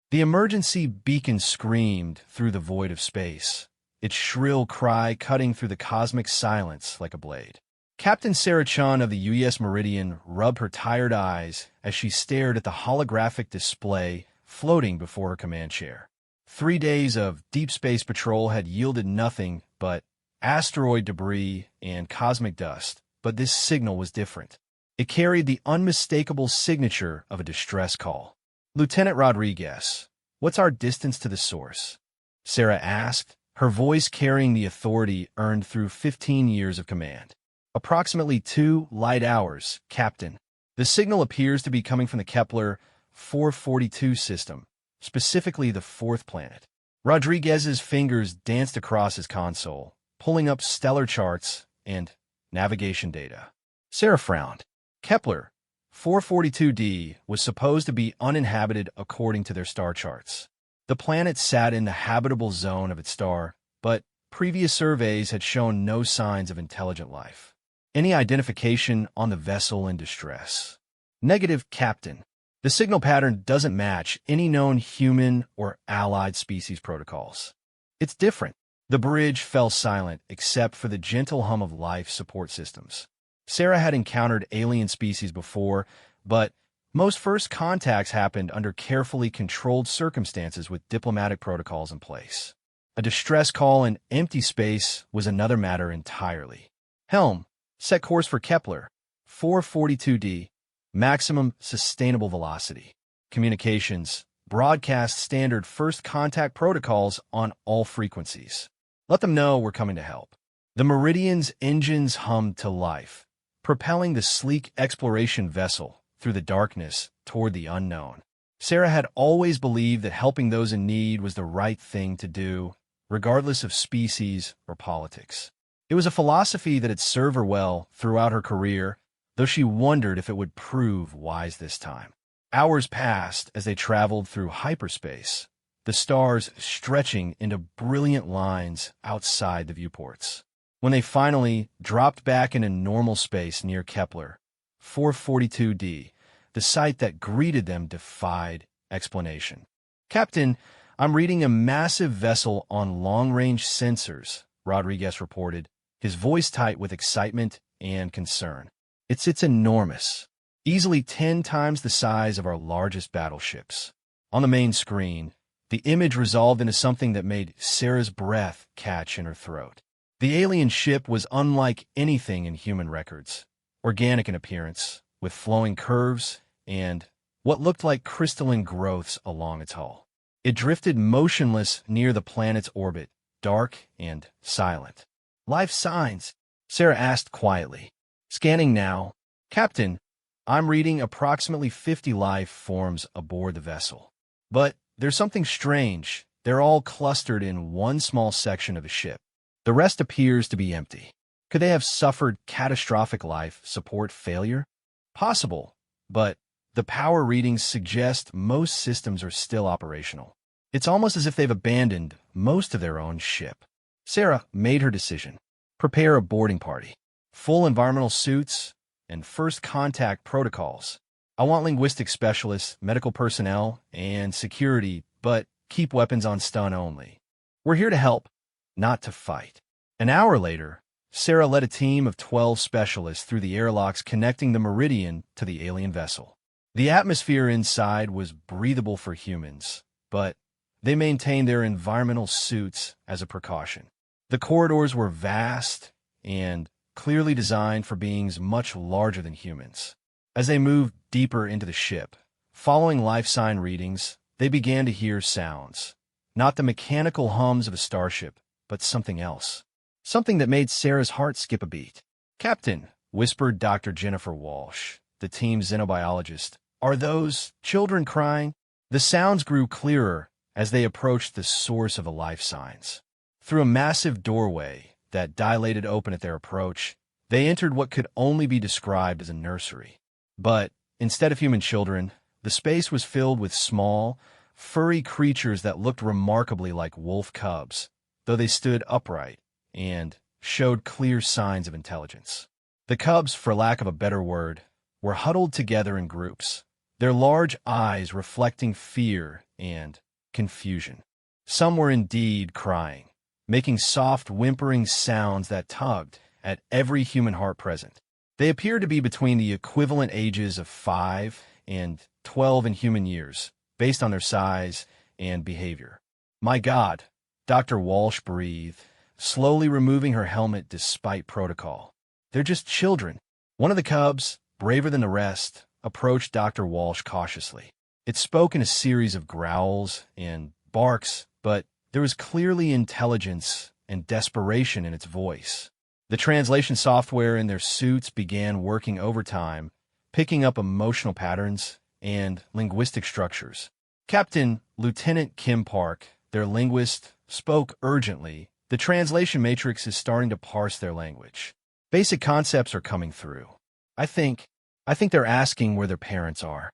The emergency beacon screamed through the void of space, its shrill cry cutting through the cosmic silence like a blade. Captain Sarah Chun of the UES Meridian rubbed her tired eyes as she stared at the holographic display floating before her command chair. 3 days of deep space patrol had yielded nothing but asteroid debris and cosmic dust, but this signal was different. It carried the unmistakable signature of a distress call. "Lieutenant Rodriguez, what's our distance to the source?" Sarah asked, her voice carrying the authority earned through 15 years of command. "Approximately 2 light hours, Captain. The signal appears to be coming from the Kepler 442 system, specifically the 4th planet." Rodriguez's fingers danced across his console, pulling up stellar charts and navigation data. Sarah frowned. Kepler 442d was supposed to be uninhabited according to their star charts. The planet sat in the habitable zone of its star, but previous surveys had shown no signs of intelligent life. "Any identification on the vessel in distress?" "Negative, Captain. The signal pattern doesn't match any known human or allied species protocols." "It's different." The bridge fell silent except for the gentle hum of life support systems. Sarah had encountered alien species before, but most first contacts happened under carefully controlled circumstances with diplomatic protocols in place. A distress call in empty space was another matter entirely. "Helm, set course for Kepler 442d, maximum sustainable velocity. Communications, broadcast standard first contact protocols on all frequencies. Let them know we're coming to help." The Meridian's engines hummed to life, propelling the sleek exploration vessel through the darkness toward the unknown. Sarah had always believed that helping those in need was the right thing to do, regardless of species or politics. It was a philosophy that had served her well throughout her career, though she wondered if it would prove wise this time. Hours passed as they traveled through hyperspace, the stars stretching into brilliant lines outside the viewports. When they finally dropped back into normal space near Kepler 442d, the sight that greeted them defied explanation. "Captain, I'm reading a massive vessel on long-range sensors," Rodriguez reported, his voice tight with excitement and concern. It's enormous, easily 10 times the size of our largest battleships." On the main screen, the image resolved into something that made Sarah's breath catch in her throat. The alien ship was unlike anything in human records, organic in appearance, with flowing curves and what looked like crystalline growths along its hull. It drifted motionless near the planet's orbit, dark and silent. "Life signs?" Sarah asked quietly. Scanning now. "Captain, I'm reading approximately 50 life forms aboard the vessel. But there's something strange. They're all clustered in one small section of the ship. The rest appears to be empty. Could they have suffered catastrophic life support failure? Possible, but the power readings suggest most systems are still operational. It's almost as if they've abandoned most of their own ship." Sarah made her decision. "Prepare a boarding party. Full environmental suits and first contact protocols. I want linguistic specialists, medical personnel, and security, but keep weapons on stun only. We're here to help, not to fight." An hour later, Sarah led a team of 12 specialists through the airlocks connecting the Meridian to the alien vessel. The atmosphere inside was breathable for humans, but they maintained their environmental suits as a precaution. The corridors were vast and clearly designed for beings much larger than humans. As they moved deeper into the ship, following life sign readings, they began to hear sounds. Not the mechanical hums of a starship, but something else. Something that made Sarah's heart skip a beat. "Captain," whispered Dr. Jennifer Walsh, the team's xenobiologist, "are those children crying?" The sounds grew clearer as they approached the source of the life signs. Through a massive doorway that dilated open at their approach, they entered what could only be described as a nursery. But instead of human children, the space was filled with small, furry creatures that looked remarkably like wolf cubs, though they stood upright and showed clear signs of intelligence. The cubs, for lack of a better word, were huddled together in groups, their large eyes reflecting fear and confusion. Some were indeed crying, making soft, whimpering sounds that tugged at every human heart present. They appeared to be between the equivalent ages of 5 and 12 in human years, based on their size and behavior. "My God," Dr. Walsh breathed, slowly removing her helmet despite protocol. "They're just children." One of the cubs, braver than the rest, approached Dr. Walsh cautiously. It spoke in a series of growls and barks, but there was clearly intelligence and desperation in its voice. The translation software in their suits began working overtime, picking up emotional patterns and linguistic structures. Captain Lieutenant Kim Park, their linguist, spoke urgently. "The translation matrix is starting to parse their language. Basic concepts are coming through. I think they're asking where their parents are."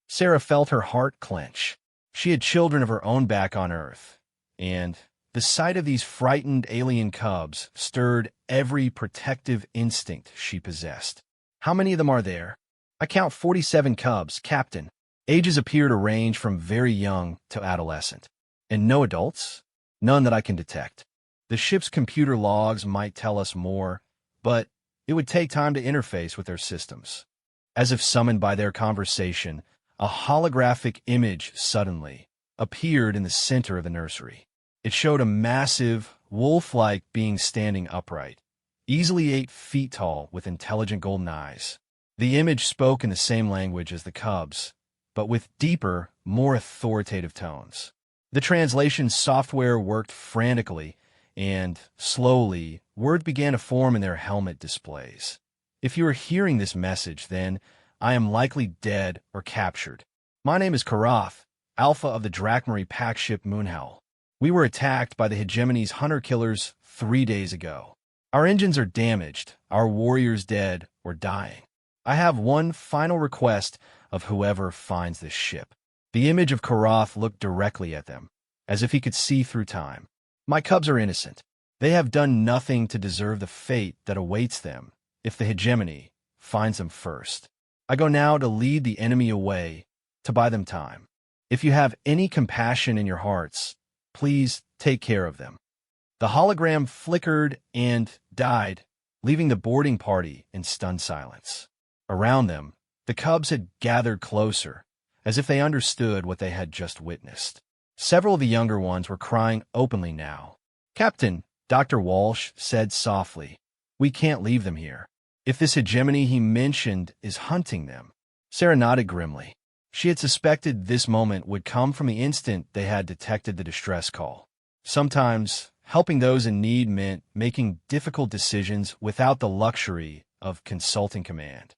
Sarah felt her heart clench. She had children of her own back on Earth, and the sight of these frightened alien cubs stirred every protective instinct she possessed. "How many of them are there?" "I count 47 cubs, Captain." Ages appear to range from very young to adolescent. "And no adults?" "None that I can detect. The ship's computer logs might tell us more, but it would take time to interface with their systems." As if summoned by their conversation, a holographic image suddenly appeared in the center of the nursery. It showed a massive, wolf-like being standing upright, easily 8 feet tall with intelligent golden eyes. The image spoke in the same language as the cubs, but with deeper, more authoritative tones. The translation software worked frantically, and slowly, words began to form in their helmet displays. "If you are hearing this message, then I am likely dead or captured. My name is Karath, Alpha of the Drakmari pack ship Moonhowl. We were attacked by the Hegemony's hunter-killers 3 days ago. Our engines are damaged, our warriors dead or dying. I have one final request of whoever finds this ship." The image of Karath looked directly at them, as if he could see through time. "My cubs are innocent. They have done nothing to deserve the fate that awaits them if the Hegemony finds them first. I go now to lead the enemy away, to buy them time. If you have any compassion in your hearts, please take care of them." The hologram flickered and died, leaving the boarding party in stunned silence. Around them, the cubs had gathered closer, as if they understood what they had just witnessed. Several of the younger ones were crying openly now. "Captain," Dr. Walsh said softly, "we can't leave them here. If this hegemony he mentioned is hunting them." Sarah nodded grimly. She had suspected this moment would come from the instant they had detected the distress call. Sometimes, helping those in need meant making difficult decisions without the luxury of consulting command.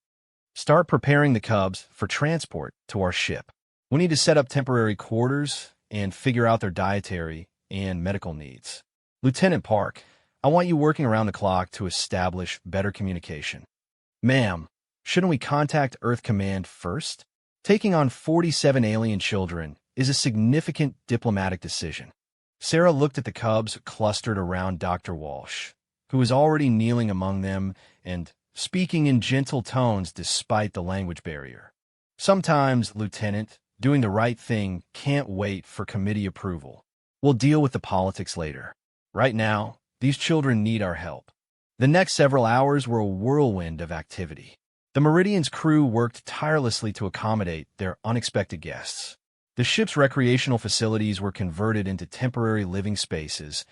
"Start preparing the cubs for transport to our ship. We need to set up temporary quarters and figure out their dietary and medical needs. Lieutenant Park, I want you working around the clock to establish better communication." "Ma'am, shouldn't we contact Earth Command first?" Taking on 47 alien children is a significant diplomatic decision. Sarah looked at the cubs clustered around Dr. Walsh, who was already kneeling among them and speaking in gentle tones despite the language barrier. "Sometimes, Lieutenant, doing the right thing can't wait for committee approval. We'll deal with the politics later. Right now, these children need our help." The next several hours were a whirlwind of activity. The Meridian's crew worked tirelessly to accommodate their unexpected guests. The ship's recreational facilities were converted into temporary living spaces,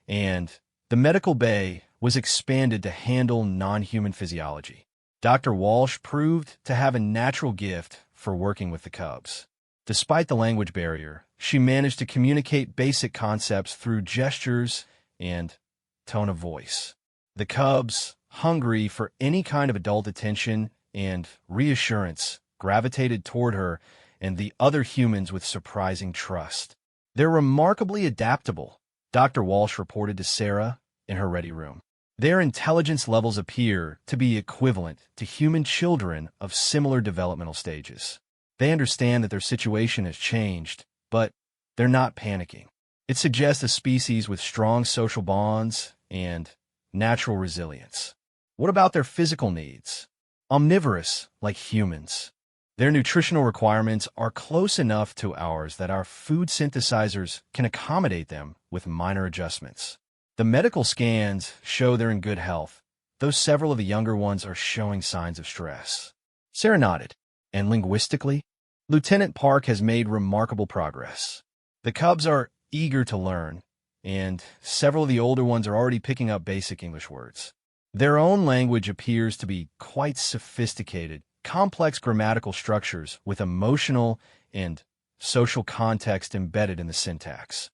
and the medical bay was expanded to handle non-human physiology. Dr. Walsh proved to have a natural gift for working with the cubs. Despite the language barrier, she managed to communicate basic concepts through gestures and tone of voice. The cubs, hungry for any kind of adult attention and reassurance, gravitated toward her and the other humans with surprising trust. "They're remarkably adaptable," Dr. Walsh reported to Sarah in her ready room. "Their intelligence levels appear to be equivalent to human children of similar developmental stages. They understand that their situation has changed, but they're not panicking. It suggests a species with strong social bonds and natural resilience." "What about their physical needs?" "Omnivorous, like humans. Their nutritional requirements are close enough to ours that our food synthesizers can accommodate them with minor adjustments. The medical scans show they're in good health, though several of the younger ones are showing signs of stress. Sarah nodded. And linguistically, Lieutenant Park has made remarkable progress. The cubs are eager to learn, and several of the older ones are already picking up basic English words. Their own language appears to be quite sophisticated, complex grammatical structures with emotional and social context embedded in the syntax.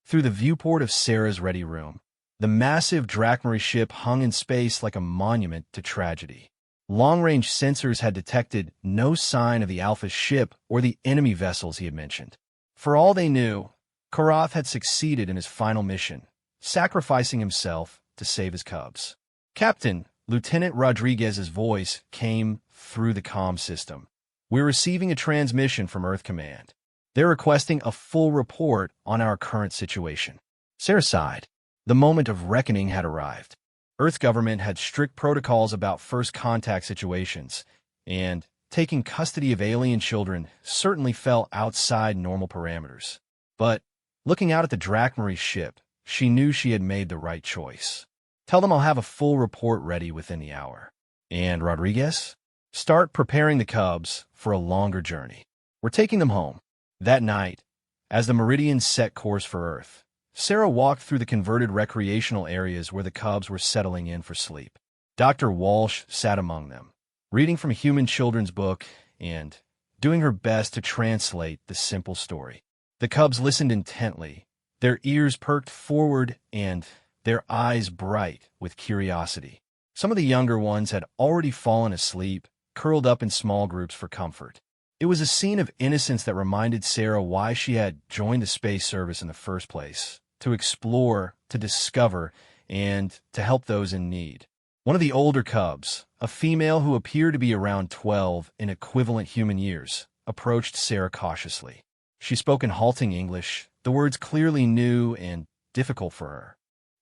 Through the viewport of Sarah's ready room, the massive Drakmary ship hung in space like a monument to tragedy. Long-range sensors had detected no sign of the Alpha's ship or the enemy vessels he had mentioned. For all they knew, Karath had succeeded in his final mission, sacrificing himself to save his cubs. Captain, Lieutenant Rodriguez's voice came through the comm system. We're receiving a transmission from Earth Command. They're requesting a full report on our current situation. Sarah sighed. The moment of reckoning had arrived. Earth government had strict protocols about first contact situations, and taking custody of alien children certainly fell outside normal parameters. But looking out at the Drakmary ship, she knew she had made the right choice. Tell them I'll have a full report ready within the hour. And Rodriguez? Start preparing the cubs for a longer journey. We're taking them home. That night, as the Meridians set course for Earth, Sarah walked through the converted recreational areas where the cubs were settling in for sleep. Dr. Walsh sat among them, reading from a human children's book and doing her best to translate the simple story. The cubs listened intently, their ears perked forward and their eyes bright with curiosity. Some of the younger ones had already fallen asleep, curled up in small groups for comfort. It was a scene of innocence that reminded Sarah why she had joined the space service in the first place, to explore, to discover, and to help those in need. One of the older cubs, a female who appeared to be around 12 in equivalent human years, approached Sarah cautiously. She spoke in halting English, the words clearly new and difficult for her.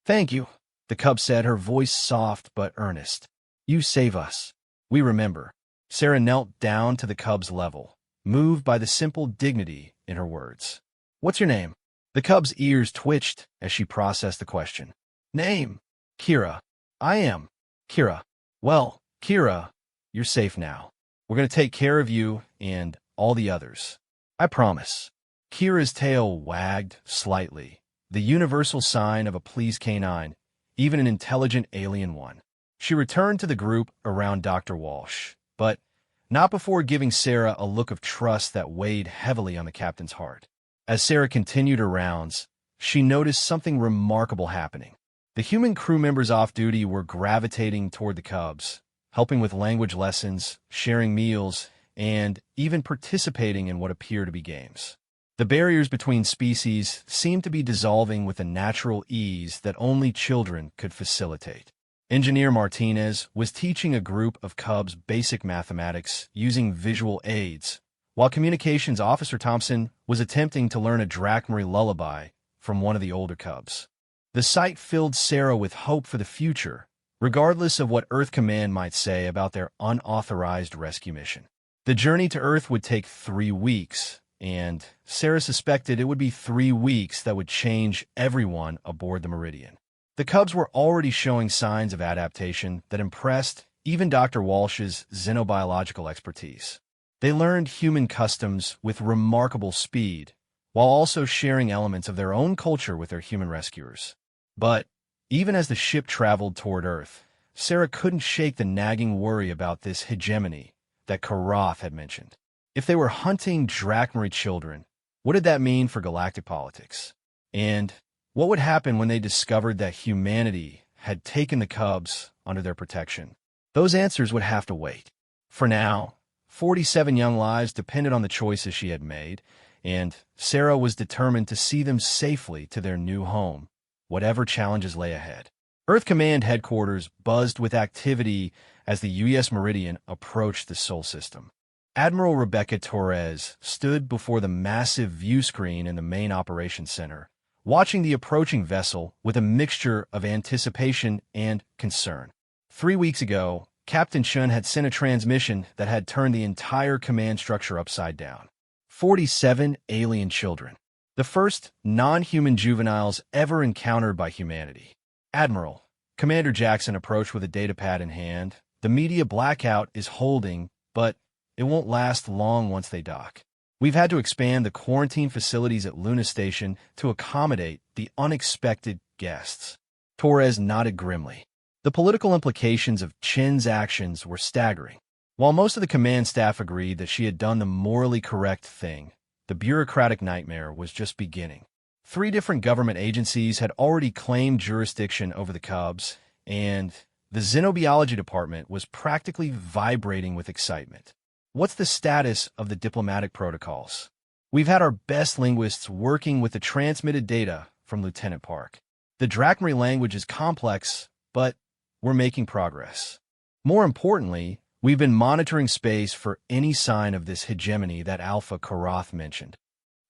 "Thank you," the cub said, her voice soft but earnest. "You save us. We remember." Sarah knelt down to the cub's level, moved by the simple dignity in her words. "What's your name?" The cub's ears twitched as she processed the question. "Name? Kira. I am Kira. Well, Kira, you're safe now. We're going to take care of you and all the others. I promise." Kira's tail wagged slightly, the universal sign of a pleased canine, even an intelligent alien one. She returned to the group around Dr. Walsh, but not before giving Sarah a look of trust that weighed heavily on the captain's heart. As Sarah continued her rounds, she noticed something remarkable happening. The human crew members off duty were gravitating toward the cubs, helping with language lessons, sharing meals, and even participating in what appear to be games. The barriers between species seemed to be dissolving with a natural ease that only children could facilitate. Engineer Martinez was teaching a group of cubs basic mathematics using visual aids, while Communications Officer Thompson was attempting to learn a Drakmary lullaby from one of the older cubs. The sight filled Sarah with hope for the future, regardless of what Earth Command might say about their unauthorized rescue mission. The journey to Earth would take 3 weeks, and Sarah suspected it would be 3 weeks that would change everyone aboard the Meridian. The cubs were already showing signs of adaptation that impressed even Dr. Walsh's xenobiological expertise. They learned human customs with remarkable speed, while also sharing elements of their own culture with their human rescuers. But even as the ship traveled toward Earth, Sarah couldn't shake the nagging worry about this hegemony that Karath had mentioned. If they were hunting Drakmary children, what did that mean for galactic politics? And what would happen when they discovered that humanity had taken the cubs under their protection? Those answers would have to wait. For now, 47 young lives depended on the choices she had made, and Sarah was determined to see them safely to their new home, whatever challenges lay ahead. Earth Command headquarters buzzed with activity as the U.S. Meridian approached the Sol system. Admiral Rebecca Torres stood before the massive view screen in the main operations center, watching the approaching vessel with a mixture of anticipation and concern. 3 weeks ago, Captain Chun had sent a transmission that had turned the entire command structure upside down. 47 alien children. The first non-human juveniles ever encountered by humanity. Admiral, Commander Jackson approached with a datapad in hand. The media blackout is holding, but it won't last long once they dock. We've had to expand the quarantine facilities at Luna Station to accommodate the unexpected guests. Torres nodded grimly. The political implications of Chen's actions were staggering. While most of the command staff agreed that she had done the morally correct thing, the bureaucratic nightmare was just beginning. 3 different government agencies had already claimed jurisdiction over the Cubs, and the Xenobiology Department was practically vibrating with excitement. What's the status of the diplomatic protocols? We've had our best linguists working with the transmitted data from Lieutenant Park. The Drachmary language is complex, but we're making progress. More importantly, we've been monitoring space for any sign of this hegemony that Alpha Karath mentioned.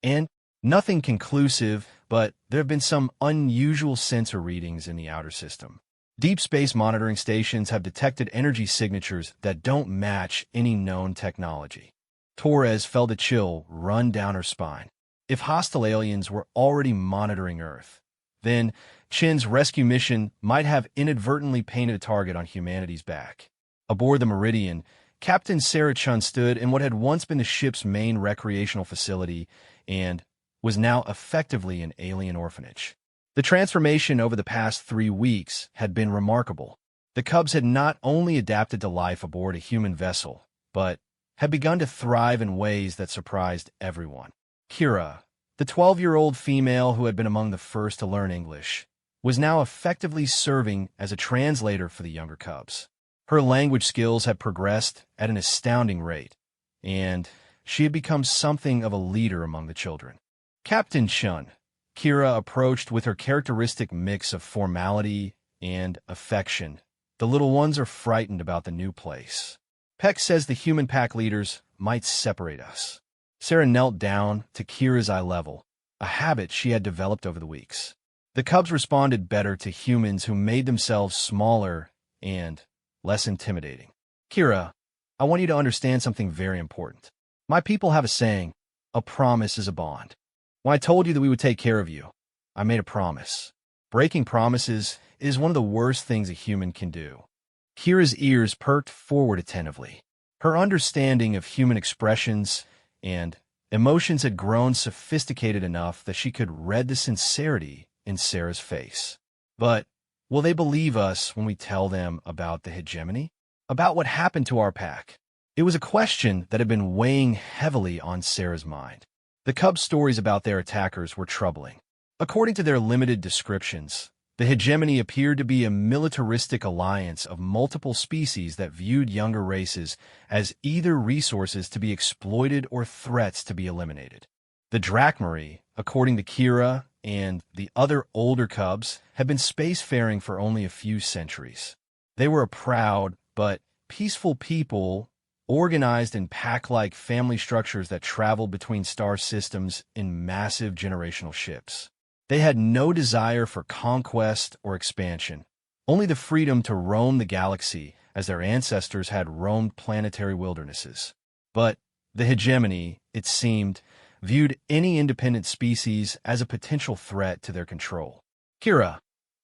And nothing conclusive, but there have been some unusual sensor readings in the outer system. Deep space monitoring stations have detected energy signatures that don't match any known technology. Torres felt a chill run down her spine. If hostile aliens were already monitoring Earth, then Chen's rescue mission might have inadvertently painted a target on humanity's back. Aboard the Meridian, Captain Sarah Chun stood in what had once been the ship's main recreational facility and was now effectively an alien orphanage. The transformation over the past 3 weeks had been remarkable. The Cubs had not only adapted to life aboard a human vessel, but had begun to thrive in ways that surprised everyone. Kira, the 12-year-old female who had been among the first to learn English, was now effectively serving as a translator for the younger Cubs. Her language skills had progressed at an astounding rate, and she had become something of a leader among the children. Captain Chun, Kira approached with her characteristic mix of formality and affection. The little ones are frightened about the new place. Peck says the human pack leaders might separate us. Sarah knelt down to Kira's eye level, a habit she had developed over the weeks. The Cubs responded better to humans who made themselves smaller and less intimidating. Kira, I want you to understand something very important. My people have a saying, a promise is a bond. When I told you that we would take care of you, I made a promise. Breaking promises is one of the worst things a human can do. Kira's ears perked forward attentively. Her understanding of human expressions and emotions had grown sophisticated enough that she could read the sincerity in Sarah's face. But will they believe us when we tell them about the hegemony? About what happened to our pack? It was a question that had been weighing heavily on Sarah's mind. The Cubs' stories about their attackers were troubling. According to their limited descriptions, the hegemony appeared to be a militaristic alliance of multiple species that viewed younger races as either resources to be exploited or threats to be eliminated. The Drachmary, according to Kira and the other older Cubs, had been spacefaring for only a few centuries. They were a proud but peaceful people, organized in pack-like family structures that traveled between star systems in massive generational ships. They had no desire for conquest or expansion, only the freedom to roam the galaxy as their ancestors had roamed planetary wildernesses. But the hegemony, it seemed, viewed any independent species as a potential threat to their control. Kira,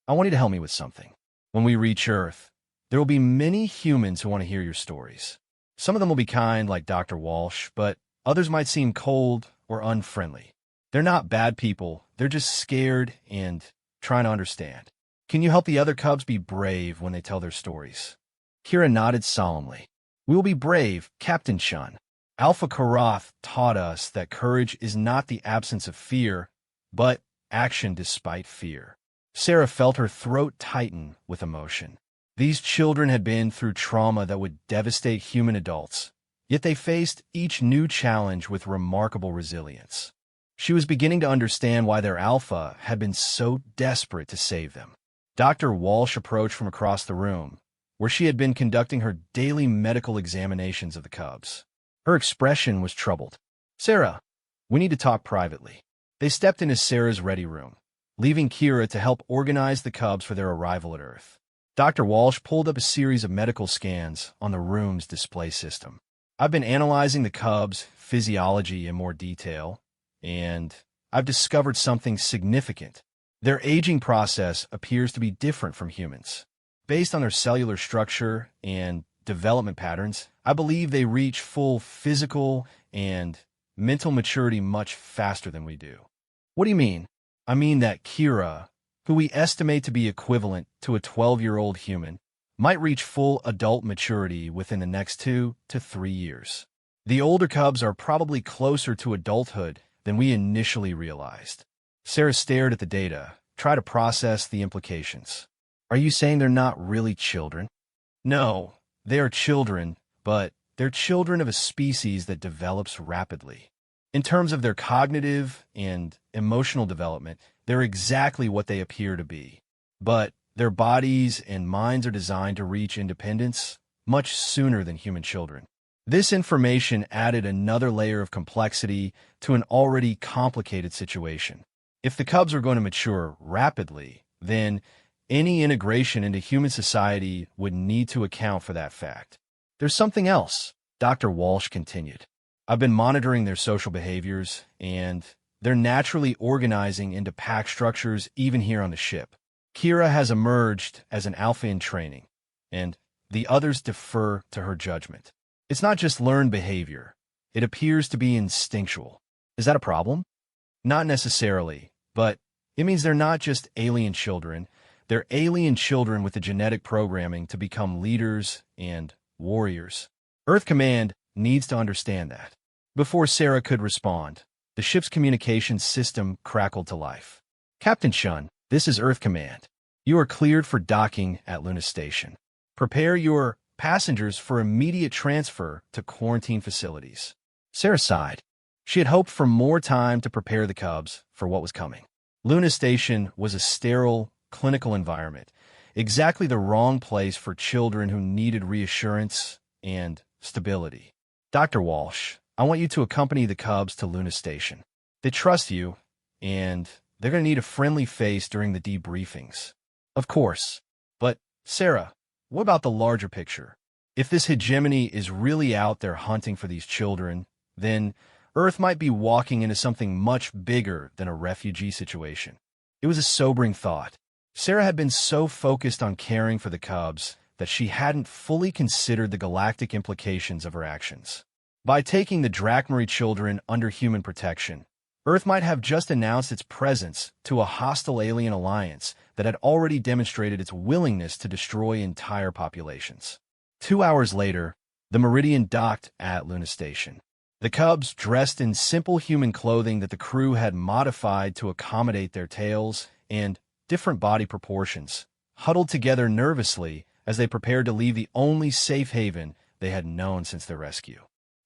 I want you to help me with something. When we reach Earth, there will be many humans who want to hear your stories. Some of them will be kind, like Dr. Walsh, but others might seem cold or unfriendly. They're not bad people, they're just scared and trying to understand. Can you help the other Cubs be brave when they tell their stories? Kira nodded solemnly. We will be brave, Captain Chun. Alpha Karath taught us that courage is not the absence of fear, but action despite fear. Sarah felt her throat tighten with emotion. These children had been through trauma that would devastate human adults, yet they faced each new challenge with remarkable resilience. She was beginning to understand why their Alpha had been so desperate to save them. Dr. Walsh approached from across the room, where she had been conducting her daily medical examinations of the Cubs. Her expression was troubled. Sarah, we need to talk privately. They stepped into Sarah's ready room, leaving Kira to help organize the Cubs for their arrival at Earth. Dr. Walsh pulled up a series of medical scans on the room's display system. I've been analyzing the cubs' physiology in more detail, and I've discovered something significant. Their aging process appears to be different from humans. Based on their cellular structure and development patterns, I believe they reach full physical and mental maturity much faster than we do. What do you mean? I mean that Kira, who we estimate to be equivalent to a 12-year-old human, might reach full adult maturity within the next 2 to 3 years. The older cubs are probably closer to adulthood than we initially realized. Sarah stared at the data, tried to process the implications. Are you saying they're not really children? No, they are children, but they're children of a species that develops rapidly. In terms of their cognitive and emotional development, they're exactly what they appear to be. But their bodies and minds are designed to reach independence much sooner than human children. This information added another layer of complexity to an already complicated situation. If the cubs are going to mature rapidly, then any integration into human society would need to account for that fact. There's something else, Dr. Walsh continued. I've been monitoring their social behaviors, and they're naturally organizing into pack structures even here on the ship. Kira has emerged as an alpha in training, and the others defer to her judgment. It's not just learned behavior. It appears to be instinctual. Is that a problem? Not necessarily, but it means they're not just alien children. They're alien children with the genetic programming to become leaders and warriors. Earth Command needs to understand that. Before Sarah could respond, the ship's communications system crackled to life. Captain Shun, this is Earth Command. You are cleared for docking at Luna Station. Prepare your passengers for immediate transfer to quarantine facilities. Sarah sighed. She had hoped for more time to prepare the cubs for what was coming. Luna Station was a sterile, clinical environment, exactly the wrong place for children who needed reassurance and stability. Dr. Walsh, I want you to accompany the cubs to Luna Station. They trust you, and they're going to need a friendly face during the debriefings. Of course. But, Sarah, what about the larger picture? If this hegemony is really out there hunting for these children, then Earth might be walking into something much bigger than a refugee situation. It was a sobering thought. Sarah had been so focused on caring for the cubs that she hadn't fully considered the galactic implications of her actions. By taking the Drachmarie children under human protection, Earth might have just announced its presence to a hostile alien alliance that had already demonstrated its willingness to destroy entire populations. 2 hours later, the Meridian docked at Luna Station. The cubs, dressed in simple human clothing that the crew had modified to accommodate their tails and different body proportions, huddled together nervously as they prepared to leave the only safe haven they had known since their rescue.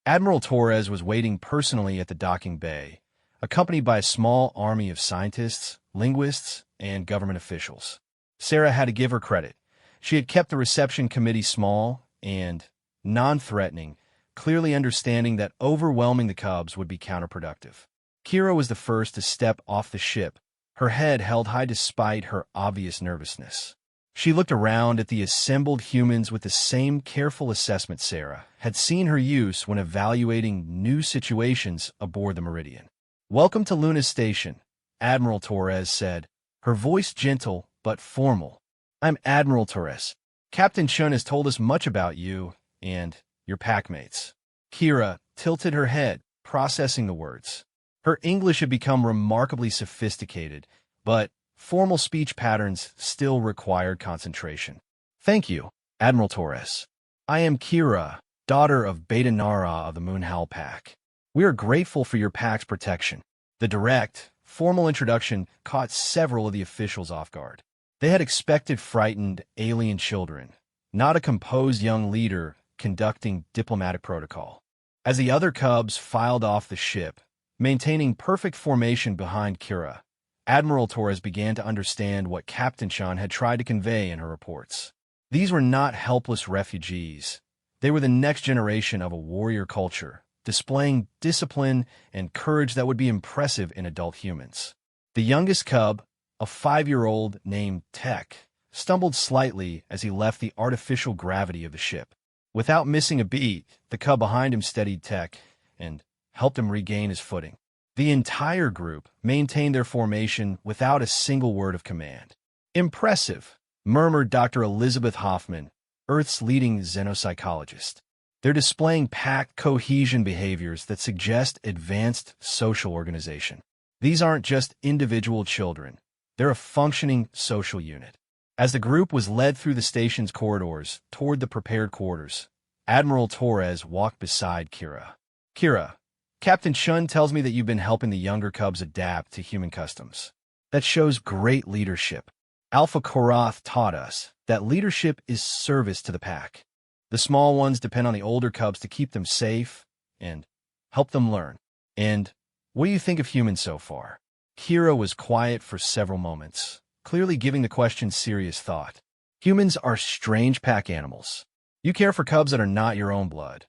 Admiral Torres was waiting personally at the docking bay, accompanied by a small army of scientists, linguists, and government officials. Sarah had to give her credit. She had kept the reception committee small and non-threatening, clearly understanding that overwhelming the cubs would be counterproductive. Kira was the first to step off the ship, her head held high despite her obvious nervousness. She looked around at the assembled humans with the same careful assessment Sarah had seen her use when evaluating new situations aboard the Meridian. "Welcome to Luna Station," Admiral Torres said, her voice gentle but formal. "I'm Admiral Torres. Captain Chun has told us much about you and your packmates." Kira tilted her head, processing the words. Her English had become remarkably sophisticated, but formal speech patterns still required concentration. "Thank you, Admiral Torres. I am Kira, daughter of Beta Nara of the Moonhowl Pack. We are grateful for your pack's protection." The direct, formal introduction caught several of the officials off guard. They had expected frightened, alien children, not a composed young leader conducting diplomatic protocol. As the other cubs filed off the ship, maintaining perfect formation behind Kira, Admiral Torres began to understand what Captain Chan had tried to convey in her reports. These were not helpless refugees. They were the next generation of a warrior culture, displaying discipline and courage that would be impressive in adult humans. The youngest cub, a 5-year-old named Tech, stumbled slightly as he left the artificial gravity of the ship. Without missing a beat, the cub behind him steadied Tech and helped him regain his footing. The entire group maintained their formation without a single word of command. "Impressive," murmured Dr. Elizabeth Hoffman, Earth's leading xenopsychologist. "They're displaying pack cohesion behaviors that suggest advanced social organization. These aren't just individual children. They're a functioning social unit." As the group was led through the station's corridors toward the prepared quarters, Admiral Torres walked beside Kira. "Kira, Captain Chun tells me that you've been helping the younger cubs adapt to human customs. That shows great leadership. Alpha Korath taught us that leadership is service to the pack. The small ones depend on the older cubs to keep them safe and help them learn. And what do you think of humans so far?" Kira was quiet for several moments, clearly giving the question serious thought. "Humans are strange pack animals. You care for cubs that are not your own blood,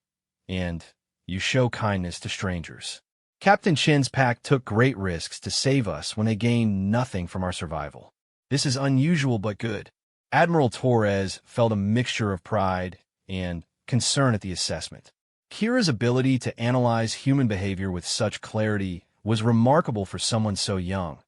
and you show kindness to strangers. Captain Chin's pack took great risks to save us when they gained nothing from our survival. This is unusual but good." Admiral Torres felt a mixture of pride and concern at the assessment. Kira's ability to analyze human behavior with such clarity was remarkable for someone so young,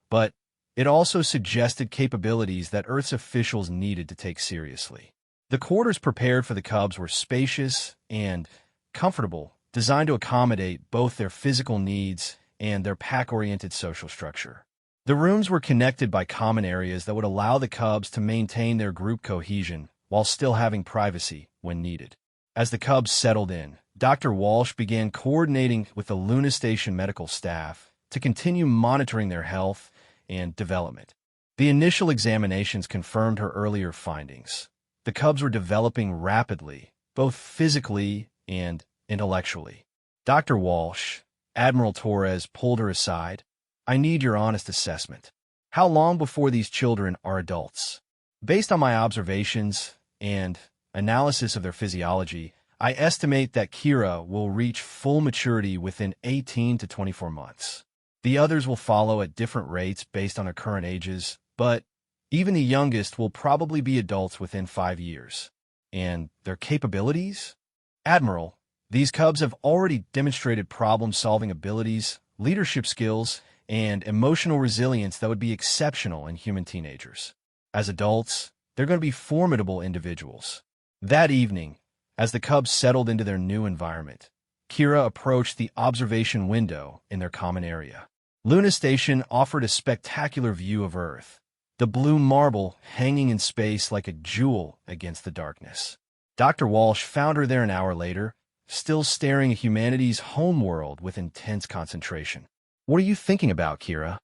but it also suggested capabilities that Earth's officials needed to take seriously. The quarters prepared for the cubs were spacious and comfortable, designed to accommodate both their physical needs and their pack-oriented social structure. The rooms were connected by common areas that would allow the cubs to maintain their group cohesion while still having privacy when needed. As the cubs settled in, Dr. Walsh began coordinating with the Luna Station medical staff to continue monitoring their health and development. The initial examinations confirmed her earlier findings. The cubs were developing rapidly, both physically and intellectually. "Dr. Walsh," Admiral Torres pulled her aside, "I need your honest assessment. How long before these children are adults? Based on my observations and analysis of their physiology, I estimate that Kira will reach full maturity within 18 to 24 months. The others will follow at different rates based on their current ages, but even the youngest will probably be adults within 5 years. And their capabilities? Admiral, these cubs have already demonstrated problem-solving abilities, leadership skills, and emotional resilience that would be exceptional in human teenagers. As adults, they're going to be formidable individuals." That evening, as the cubs settled into their new environment, Kira approached the observation window in their common area. Luna Station offered a spectacular view of Earth, the blue marble hanging in space like a jewel against the darkness. Dr. Walsh found her there an hour later, still staring at humanity's homeworld with intense concentration. "What are you thinking about, Kira?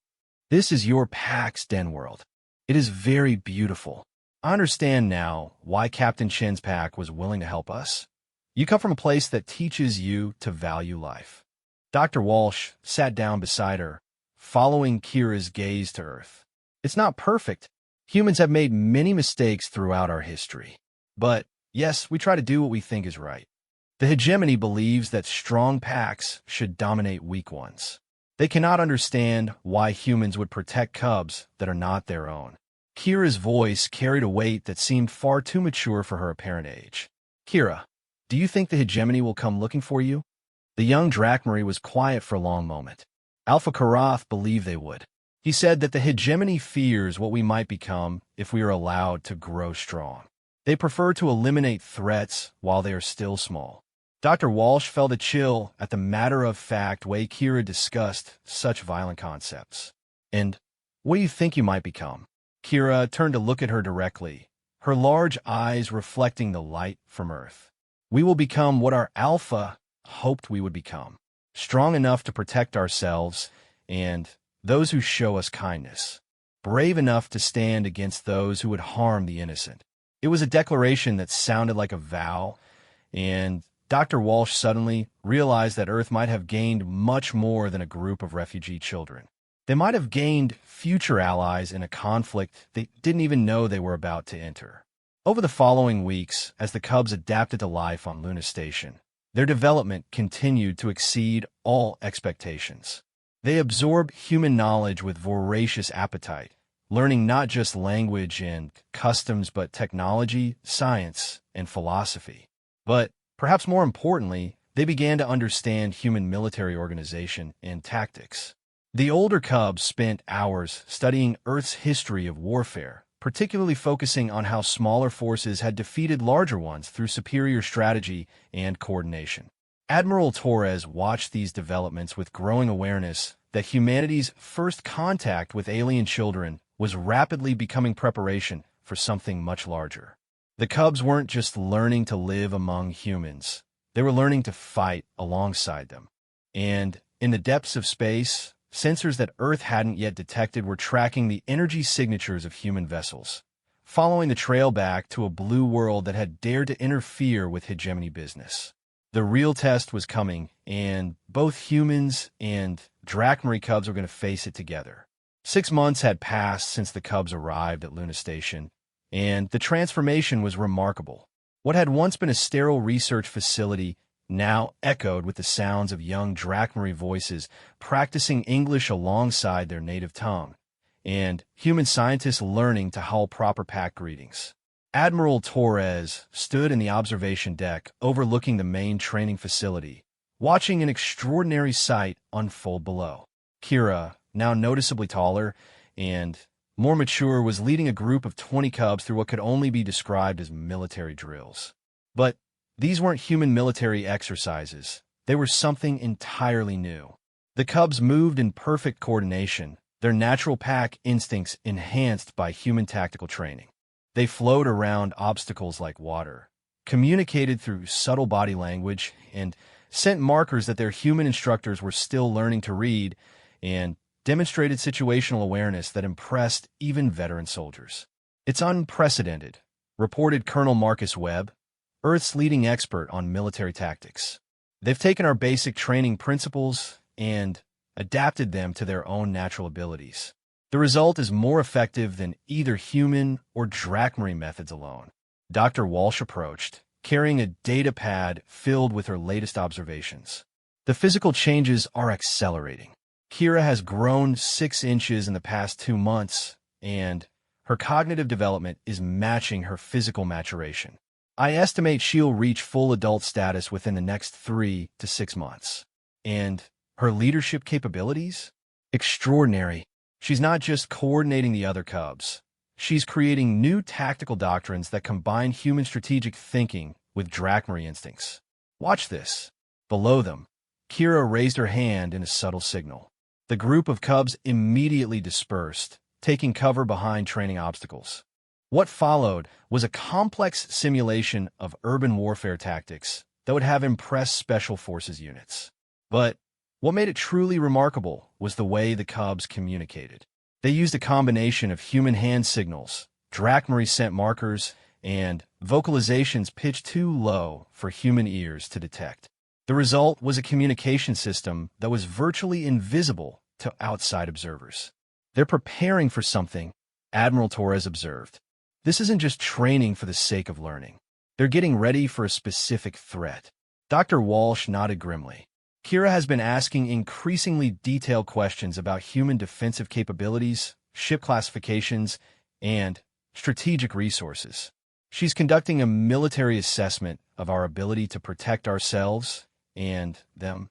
This is your pack's den world. It is very beautiful. I understand now why Captain Chin's pack was willing to help us. You come from a place that teaches you to value life." Dr. Walsh sat down beside her, following Kira's gaze to Earth. "It's not perfect. Humans have made many mistakes throughout our history. But yes, we try to do what we think is right. The hegemony believes that strong packs should dominate weak ones. They cannot understand why humans would protect cubs that are not their own." Kira's voice carried a weight that seemed far too mature for her apparent age. "Kira, do you think the hegemony will come looking for you?" The young Drakmari was quiet for a long moment. Alpha Karath believed they would. He said that the hegemony fears what we might become if we are allowed to grow strong. They prefer to eliminate threats while they are still small. Dr. Walsh felt a chill at the matter-of-fact way Kira discussed such violent concepts. "And what do you think you might become?" Kira turned to look at her directly, her large eyes reflecting the light from Earth. "We will become what our Alpha hoped we would become. Strong enough to protect ourselves and those who show us kindness. Brave enough to stand against those who would harm the innocent." It was a declaration that sounded like a vow, and Dr. Walsh suddenly realized that Earth might have gained much more than a group of refugee children. They might have gained future allies in a conflict they didn't even know they were about to enter. Over the following weeks, as the cubs adapted to life on Luna Station, their development continued to exceed all expectations. They absorbed human knowledge with voracious appetite, learning not just language and customs but technology, science, and philosophy. But perhaps more importantly, they began to understand human military organization and tactics. The older cubs spent hours studying Earth's history of warfare, particularly focusing on how smaller forces had defeated larger ones through superior strategy and coordination. Admiral Torres watched these developments with growing awareness that humanity's first contact with alien children was rapidly becoming preparation for something much larger. The cubs weren't just learning to live among humans, they were learning to fight alongside them. And in the depths of space, sensors that Earth hadn't yet detected were tracking the energy signatures of human vessels, following the trail back to a blue world that had dared to interfere with hegemony business. The real test was coming, and both humans and Drachmarie cubs were going to face it together. 6 months had passed since the cubs arrived at Luna Station, and the transformation was remarkable. What had once been a sterile research facility now echoed with the sounds of young Drachmarie voices practicing English alongside their native tongue, and human scientists learning to howl proper pack greetings. Admiral Torres stood in the observation deck overlooking the main training facility, watching an extraordinary sight unfold below. Kira, now noticeably taller and more mature, was leading a group of 20 cubs through what could only be described as military drills. But these weren't human military exercises. They were something entirely new. The cubs moved in perfect coordination, their natural pack instincts enhanced by human tactical training. They flowed around obstacles like water, communicated through subtle body language, and sent markers that their human instructors were still learning to read, and demonstrated situational awareness that impressed even veteran soldiers. "It's unprecedented," reported Colonel Marcus Webb, Earth's leading expert on military tactics. "They've taken our basic training principles and adapted them to their own natural abilities. The result is more effective than either human or Drachmarie methods alone." Dr. Walsh approached, carrying a data pad filled with her latest observations. "The physical changes are accelerating. Kira has grown 6 inches in the past 2 months, and her cognitive development is matching her physical maturation. I estimate she'll reach full adult status within the next 3 to 6 months. And her leadership capabilities? Extraordinary. She's not just coordinating the other cubs. She's creating new tactical doctrines that combine human strategic thinking with Drachmarie instincts. Watch this." Below them, Kira raised her hand in a subtle signal. The group of cubs immediately dispersed, taking cover behind training obstacles. What followed was a complex simulation of urban warfare tactics that would have impressed Special Forces units. But what made it truly remarkable was the way the cubs communicated. They used a combination of human hand signals, Drachmarie scent markers, and vocalizations pitched too low for human ears to detect. The result was a communication system that was virtually invisible to outside observers. "They're preparing for something," Admiral Torres observed. "This isn't just training for the sake of learning. They're getting ready for a specific threat." Dr. Walsh nodded grimly. "Kira has been asking increasingly detailed questions about human defensive capabilities, ship classifications, and strategic resources. She's conducting a military assessment of our ability to protect ourselves and them."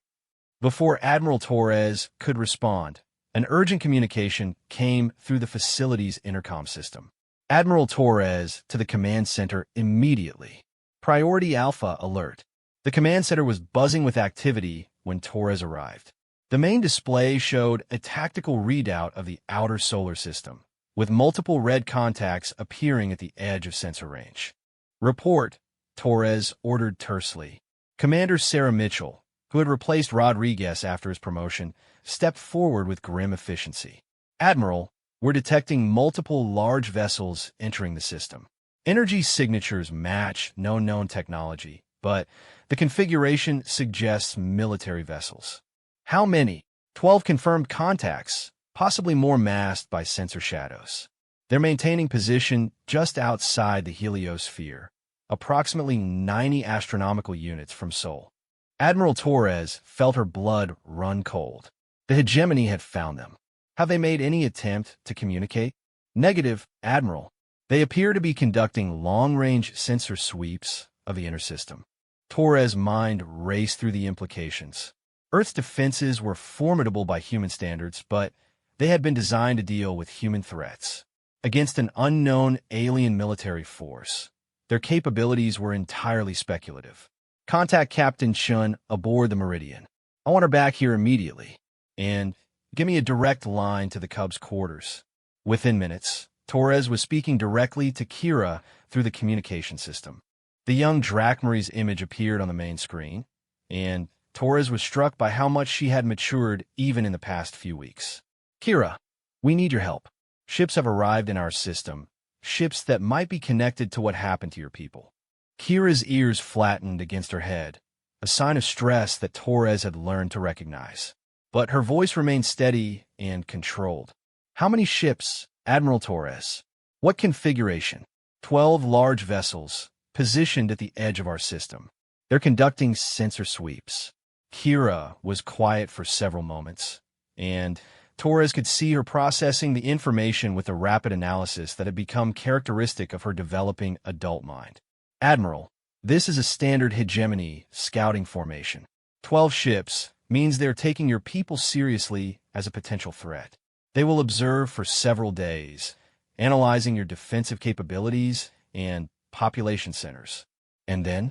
Before Admiral Torres could respond, an urgent communication came through the facility's intercom system. Admiral Torres to the command center immediately. "Priority Alpha alert." The command center was buzzing with activity when Torres arrived. The main display showed a tactical readout of the outer solar system, with multiple red contacts appearing at the edge of sensor range. "Report," Torres ordered tersely. Commander Sarah Mitchell, who had replaced Rodriguez after his promotion, stepped forward with grim efficiency. "Admiral, we're detecting multiple large vessels entering the system. Energy signatures match no known technology, but the configuration suggests military vessels." "How many?" 12 confirmed contacts, possibly more masked by sensor shadows. "They're maintaining position just outside the heliosphere, approximately 90 astronomical units from Sol." Admiral Torres felt her blood run cold. The hegemony had found them. Have they made any attempt to communicate? Negative, Admiral. They appear to be conducting long-range sensor sweeps of the inner system. Torres' mind raced through the implications. Earth's defenses were formidable by human standards, but they had been designed to deal with human threats. Against an unknown alien military force, their capabilities were entirely speculative. Contact Captain Chun aboard the Meridian. I want her back here immediately. And give me a direct line to the Cubs' quarters. Within minutes, Torres was speaking directly to Kira through the communication system. The young Drakmary's image appeared on the main screen, and Torres was struck by how much she had matured even in the past few weeks. Kira, we need your help. Ships have arrived in our system, ships that might be connected to what happened to your people. Kira's ears flattened against her head, a sign of stress that Torres had learned to recognize. But her voice remained steady and controlled. How many ships, Admiral Torres? What configuration? 12 large vessels, positioned at the edge of our system. They're conducting sensor sweeps. Kira was quiet for several moments, and Torres could see her processing the information with a rapid analysis that had become characteristic of her developing adult mind. Admiral, this is a standard hegemony scouting formation. 12 ships means they're taking your people seriously as a potential threat. They will observe for several days, analyzing your defensive capabilities and population centers. And then,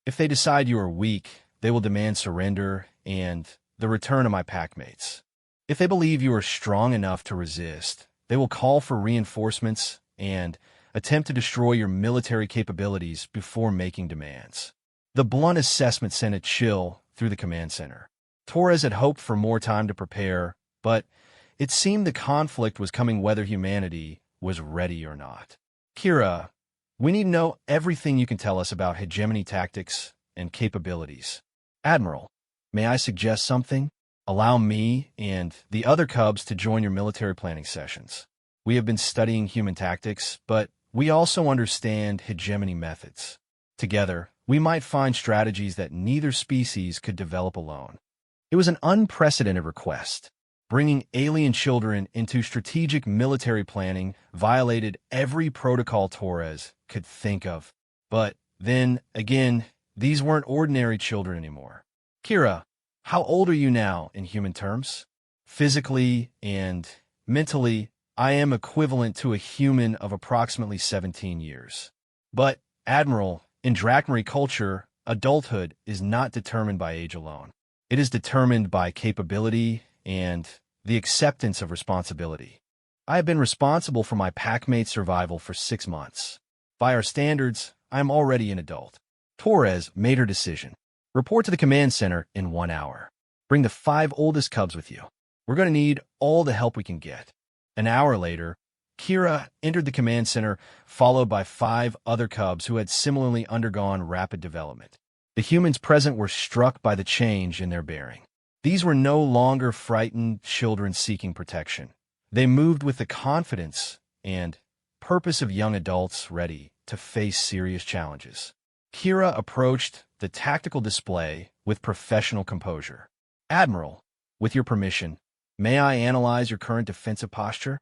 if they decide you are weak, they will demand surrender and the return of my packmates. If they believe you are strong enough to resist, they will call for reinforcements and attempt to destroy your military capabilities before making demands. The blunt assessment sent a chill through the command center. Torres had hoped for more time to prepare, but it seemed the conflict was coming whether humanity was ready or not. Kira, we need to know everything you can tell us about hegemony tactics and capabilities. Admiral, may I suggest something? Allow me and the other Cubs to join your military planning sessions. We have been studying human tactics, but we also understand hegemony methods. Together, we might find strategies that neither species could develop alone. It was an unprecedented request. Bringing alien children into strategic military planning violated every protocol Torres could think of. But then, again, these weren't ordinary children anymore. Kira, how old are you now in human terms? Physically and mentally, I am equivalent to a human of approximately 17 years. But, Admiral, in Drakmary culture, adulthood is not determined by age alone. It is determined by capability and the acceptance of responsibility. I have been responsible for my packmate's survival for 6 months. By our standards, I am already an adult. Torres made her decision. Report to the command center in 1 hour. Bring the 5 oldest Cubs with you. We're going to need all the help we can get. An hour later, Kira entered the command center, followed by 5 other Cubs who had similarly undergone rapid development. The humans present were struck by the change in their bearing. These were no longer frightened children seeking protection. They moved with the confidence and purpose of young adults ready to face serious challenges. Kira approached the tactical display with professional composure. Admiral, with your permission, may I analyze your current defensive posture?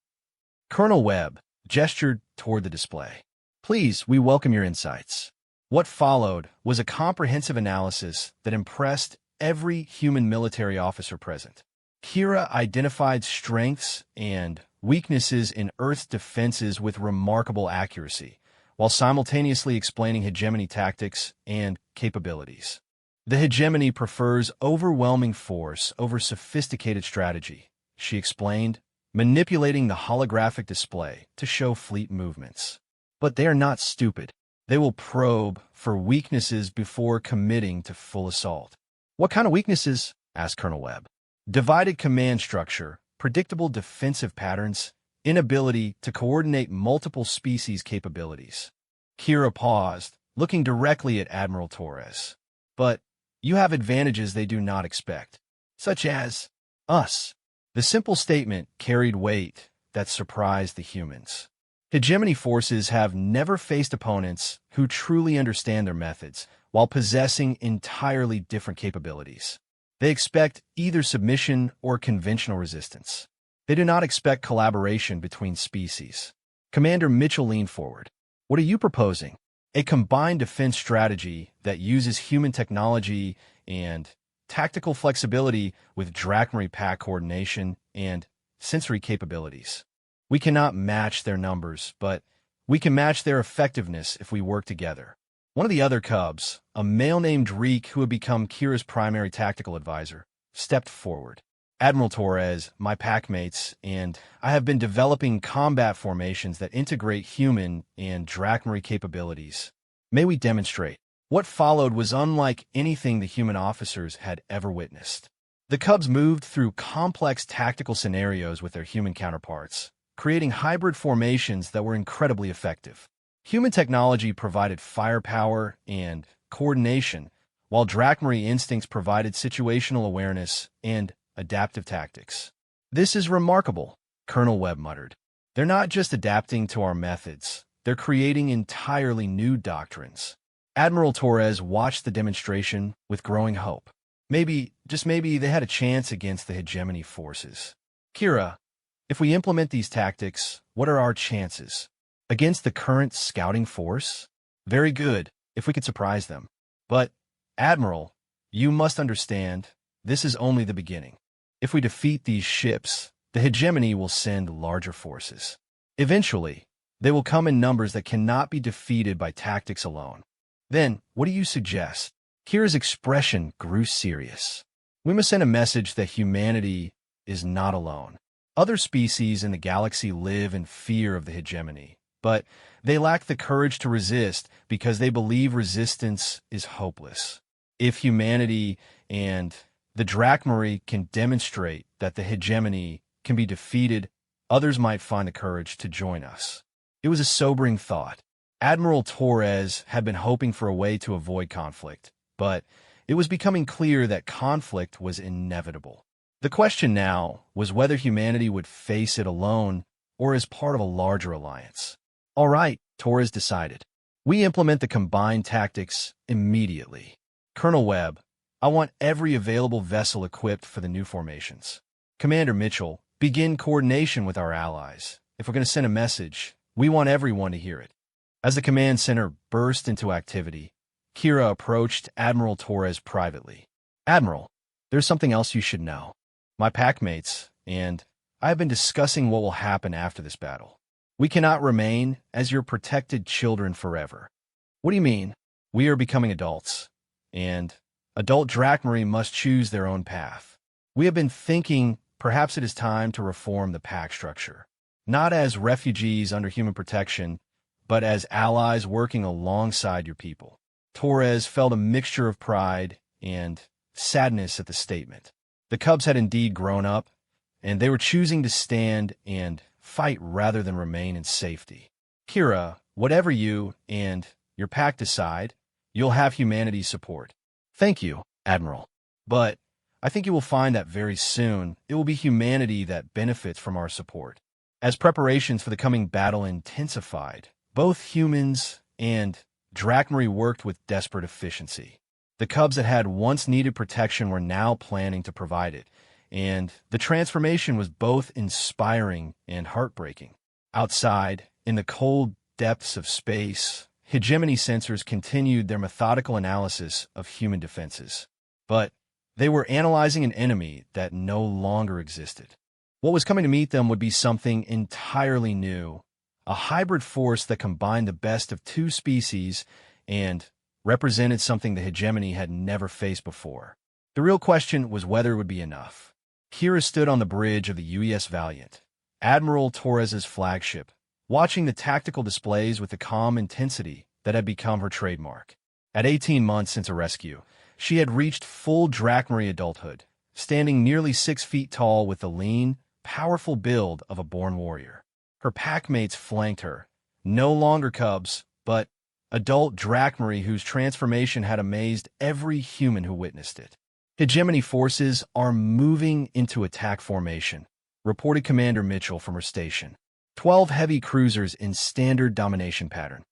Colonel Webb gestured toward the display. Please, we welcome your insights. What followed was a comprehensive analysis that impressed every human military officer present. Kira identified strengths and weaknesses in Earth's defenses with remarkable accuracy, while simultaneously explaining hegemony tactics and capabilities. The hegemony prefers overwhelming force over sophisticated strategy, she explained, manipulating the holographic display to show fleet movements. But they are not stupid. They will probe for weaknesses before committing to full assault. What kind of weaknesses? Asked Colonel Webb. Divided command structure, predictable defensive patterns, inability to coordinate multiple species capabilities. Kira paused, looking directly at Admiral Torres. But you have advantages they do not expect, such as us. The simple statement carried weight that surprised the humans. Hegemony forces have never faced opponents who truly understand their methods while possessing entirely different capabilities. They expect either submission or conventional resistance. They do not expect collaboration between species. Commander Mitchell leaned forward. What are you proposing? A combined defense strategy that uses human technology and tactical flexibility with Drachmary pack coordination and sensory capabilities. We cannot match their numbers, but we can match their effectiveness if we work together. One of the other cubs, a male named Reek who had become Kira's primary tactical advisor, stepped forward. Admiral Torres, my packmates, and I have been developing combat formations that integrate human and Drachmary capabilities. May we demonstrate? What followed was unlike anything the human officers had ever witnessed. The cubs moved through complex tactical scenarios with their human counterparts, creating hybrid formations that were incredibly effective. Human technology provided firepower and coordination, while Drachmary instincts provided situational awareness and adaptive tactics. This is remarkable, Colonel Webb muttered. They're not just adapting to our methods, they're creating entirely new doctrines. Admiral Torres watched the demonstration with growing hope. Maybe, just maybe, they had a chance against the hegemony forces. Kira, if we implement these tactics, what are our chances? Against the current scouting force? Very good, if we could surprise them. But, Admiral, you must understand, this is only the beginning. If we defeat these ships, the hegemony will send larger forces. Eventually, they will come in numbers that cannot be defeated by tactics alone. Then, what do you suggest? Kira's expression grew serious. We must send a message that humanity is not alone. Other species in the galaxy live in fear of the hegemony, but they lack the courage to resist because they believe resistance is hopeless. If humanity and the Drachmary can demonstrate that the hegemony can be defeated, others might find the courage to join us. It was a sobering thought. Admiral Torres had been hoping for a way to avoid conflict, but it was becoming clear that conflict was inevitable. The question now was whether humanity would face it alone or as part of a larger alliance. All right, Torres decided. We implement the combined tactics immediately. Colonel Webb, I want every available vessel equipped for the new formations. Commander Mitchell, begin coordination with our allies. If we're going to send a message, we want everyone to hear it. As the command center burst into activity, Kira approached Admiral Torres privately. Admiral, there's something else you should know. My packmates and I have been discussing what will happen after this battle. We cannot remain as your protected children forever. What do you mean? We are becoming adults, and adult Drachmary must choose their own path. We have been thinking perhaps it is time to reform the pack structure, not as refugees under human protection, but as allies working alongside your people. Torres felt a mixture of pride and sadness at the statement. The cubs had indeed grown up, and they were choosing to stand and fight rather than remain in safety. Kira, whatever you and your pack decide, you'll have humanity's support. Thank you, Admiral. But I think you will find that very soon it will be humanity that benefits from our support. As preparations for the coming battle intensified, both humans and Drachmary worked with desperate efficiency. The cubs that had once needed protection were now planning to provide it, and the transformation was both inspiring and heartbreaking. Outside, in the cold depths of space, hegemony sensors continued their methodical analysis of human defenses. But they were analyzing an enemy that no longer existed. What was coming to meet them would be something entirely new, a hybrid force that combined the best of two species and represented something the hegemony had never faced before. The real question was whether it would be enough. Kira stood on the bridge of the UES Valiant, Admiral Torres's flagship, watching the tactical displays with the calm intensity that had become her trademark. At 18 months since her rescue, she had reached full Drachmary adulthood, standing nearly 6 feet tall with the lean, powerful build of a born warrior. Her packmates flanked her, no longer cubs, but adult Drachmary whose transformation had amazed every human who witnessed it. Hegemony forces are moving into attack formation, reported Commander Mitchell from her station. 12 heavy cruisers in standard domination pattern.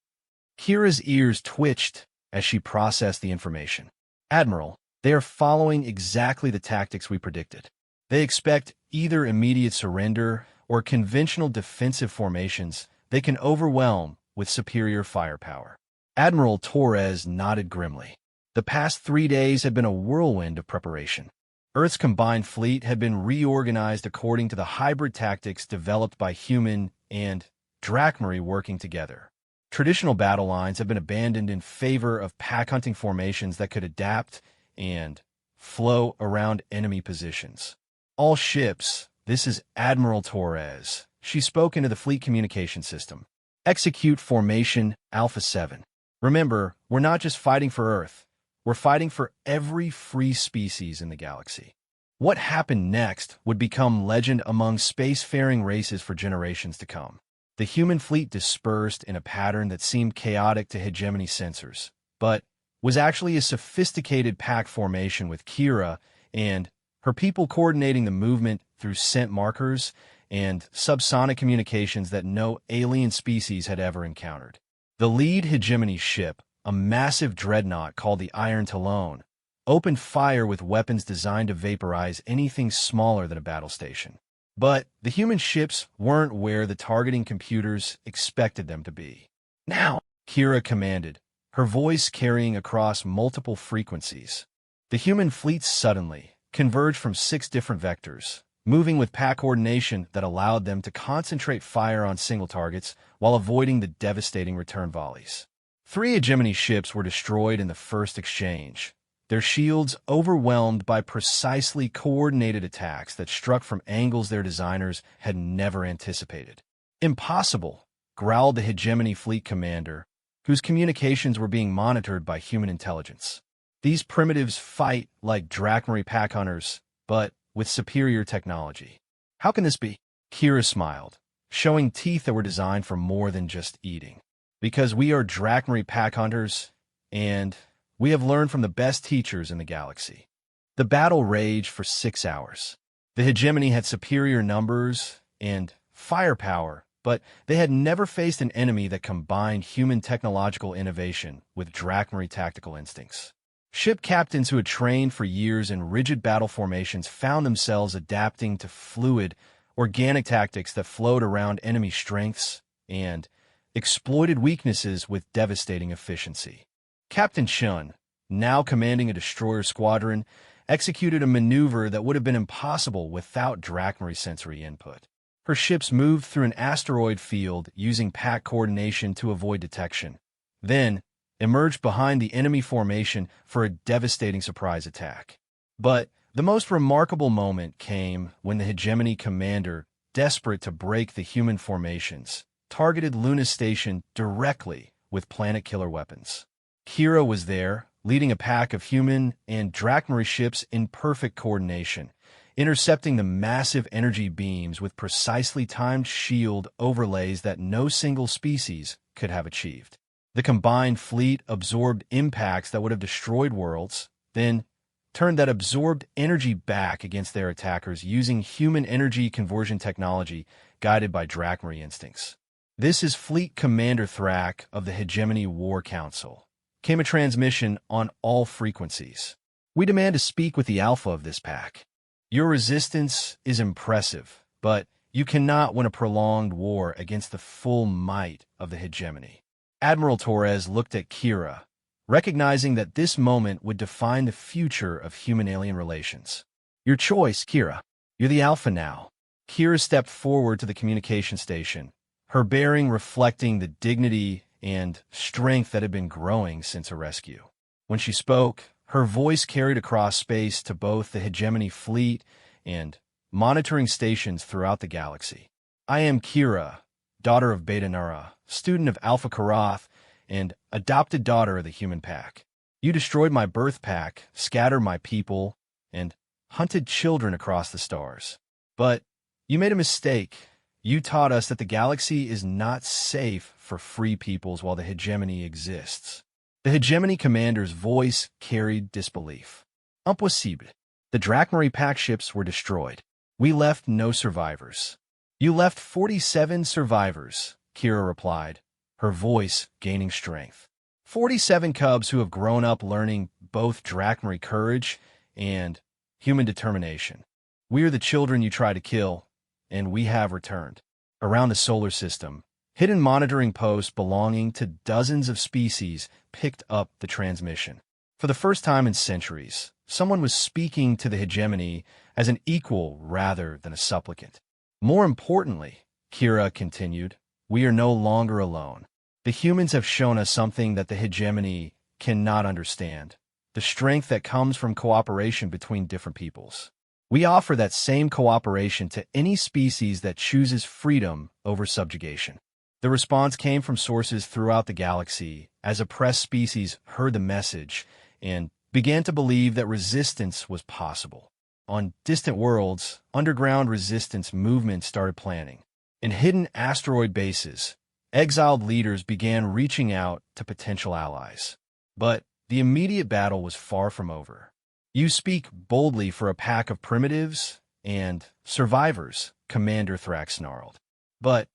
Kira's ears twitched as she processed the information. Admiral, they are following exactly the tactics we predicted. They expect either immediate surrender or conventional defensive formations they can overwhelm with superior firepower. Admiral Torres nodded grimly. The past 3 days had been a whirlwind of preparation. Earth's combined fleet had been reorganized according to the hybrid tactics developed by human and Drachmary working together. Traditional battle lines have been abandoned in favor of pack-hunting formations that could adapt and flow around enemy positions. All ships, this is Admiral Torres. She spoke into the fleet communication system. Execute formation Alpha 7. Remember, we're not just fighting for Earth. We're fighting for every free species in the galaxy. What happened next would become legend among spacefaring races for generations to come. The human fleet dispersed in a pattern that seemed chaotic to hegemony sensors, but was actually a sophisticated pack formation with Kira and her people coordinating the movement through scent markers and subsonic communications that no alien species had ever encountered. The lead hegemony ship, a massive dreadnought called the Iron Talon, opened fire with weapons designed to vaporize anything smaller than a battle station. But the human ships weren't where the targeting computers expected them to be. Now, Kira commanded, her voice carrying across multiple frequencies. The human fleet suddenly converged from 6 different vectors, moving with pack coordination that allowed them to concentrate fire on single targets while avoiding the devastating return volleys. 3 hegemony ships were destroyed in the first exchange, their shields overwhelmed by precisely coordinated attacks that struck from angles their designers had never anticipated. Impossible, growled the hegemony fleet commander, whose communications were being monitored by human intelligence. These primitives fight like Drachmary pack hunters, but with superior technology. How can this be? Kira smiled, showing teeth that were designed for more than just eating. Because we are Drachmary pack hunters, and we have learned from the best teachers in the galaxy. The battle raged for 6 hours. The hegemony had superior numbers and firepower, but they had never faced an enemy that combined human technological innovation with Drachmary tactical instincts. Ship captains who had trained for years in rigid battle formations found themselves adapting to fluid, organic tactics that flowed around enemy strengths and exploited weaknesses with devastating efficiency. Captain Shun, now commanding a destroyer squadron, executed a maneuver that would have been impossible without Drachmary sensory input. Her ships moved through an asteroid field using pack coordination to avoid detection, then emerged behind the enemy formation for a devastating surprise attack. But the most remarkable moment came when the hegemony commander, desperate to break the human formations, targeted Luna Station directly with planet-killer weapons. Kira was there, leading a pack of human and Drachmary ships in perfect coordination, intercepting the massive energy beams with precisely timed shield overlays that no single species could have achieved. The combined fleet absorbed impacts that would have destroyed worlds, then turned that absorbed energy back against their attackers using human energy conversion technology guided by Drachmary instincts. This is Fleet Commander Thrak of the Hegemony War Council. Came a transmission on all frequencies. We demand to speak with the alpha of this pack. Your resistance is impressive, but you cannot win a prolonged war against the full might of the hegemony. Admiral Torres looked at Kira, recognizing that this moment would define the future of human-alien relations. Your choice, Kira. You're the alpha now. Kira stepped forward to the communication station, her bearing reflecting the dignity and strength that had been growing since her rescue. When she spoke, her voice carried across space to both the hegemony fleet and monitoring stations throughout the galaxy. I am Kira, daughter of Beta Nura, student of Alpha Karath, and adopted daughter of the human pack. You destroyed my birth pack, scattered my people, and hunted children across the stars. But you made a mistake. You taught us that the galaxy is not safe for free peoples while the hegemony exists. The hegemony commander's voice carried disbelief. Impossible. The Drachmary pack ships were destroyed. We left no survivors. You left 47 survivors, Kira replied, her voice gaining strength. 47 cubs who have grown up learning both Drachmary courage and human determination. We are the children you tried to kill, and we have returned. Around the solar system, Hidden monitoring posts belonging to dozens of species picked up the transmission. For the first time in centuries, someone was speaking to the hegemony as an equal rather than a supplicant. More importantly, Kira continued, we are no longer alone. The humans have shown us something that the hegemony cannot understand, the strength that comes from cooperation between different peoples. We offer that same cooperation to any species that chooses freedom over subjugation. The response came from sources throughout the galaxy as oppressed species heard the message and began to believe that resistance was possible. On distant worlds, underground resistance movements started planning. In hidden asteroid bases, exiled leaders began reaching out to potential allies. But the immediate battle was far from over. You speak boldly for a pack of primitives and survivors, Commander Thrax snarled. But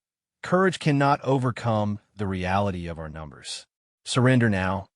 courage cannot overcome the reality of our numbers. Surrender now,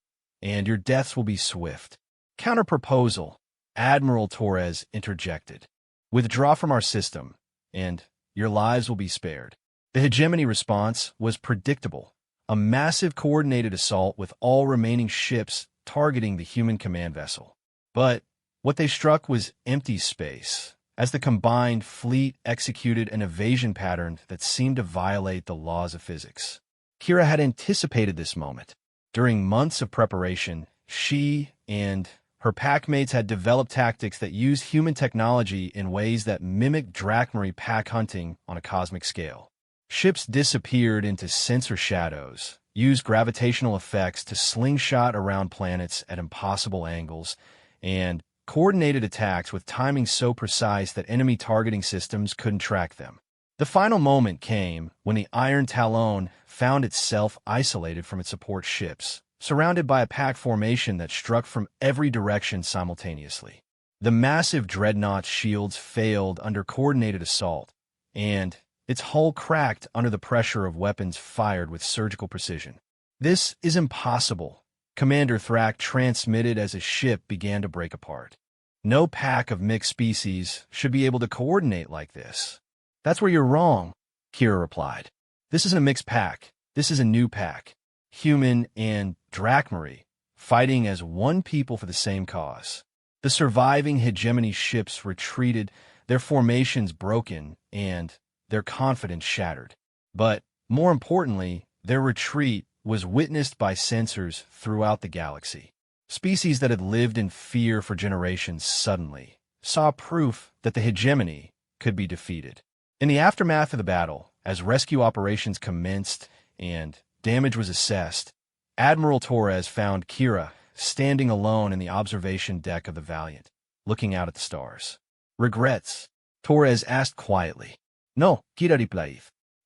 and your deaths will be swift. Counter-proposal, Admiral Torres interjected. Withdraw from our system, and your lives will be spared. The hegemony response was predictable, a massive coordinated assault with all remaining ships targeting the human command vessel. But what they struck was empty space, as the combined fleet executed an evasion pattern that seemed to violate the laws of physics. Kira had anticipated this moment. During months of preparation, she and her packmates had developed tactics that used human technology in ways that mimicked Drachmary pack hunting on a cosmic scale. Ships disappeared into sensor shadows, used gravitational effects to slingshot around planets at impossible angles, and coordinated attacks with timing so precise that enemy targeting systems couldn't track them. The final moment came when the Iron Talon found itself isolated from its support ships, surrounded by a pack formation that struck from every direction simultaneously. The massive dreadnought's shields failed under coordinated assault, and its hull cracked under the pressure of weapons fired with surgical precision. This is impossible, Commander Thrax transmitted as his ship began to break apart. No pack of mixed species should be able to coordinate like this. That's where you're wrong, Kira replied. This isn't a mixed pack. This is a new pack. Human and Drachmary, fighting as one people for the same cause. The surviving hegemony ships retreated, their formations broken, and their confidence shattered. But, more importantly, their retreat was witnessed by sensors throughout the galaxy. Species that had lived in fear for generations suddenly saw proof that the hegemony could be defeated. In the aftermath of the battle, as rescue operations commenced and damage was assessed, Admiral Torres found Kira standing alone in the observation deck of the Valiant, looking out at the stars. Regrets? Torres asked quietly. No, Kira replied.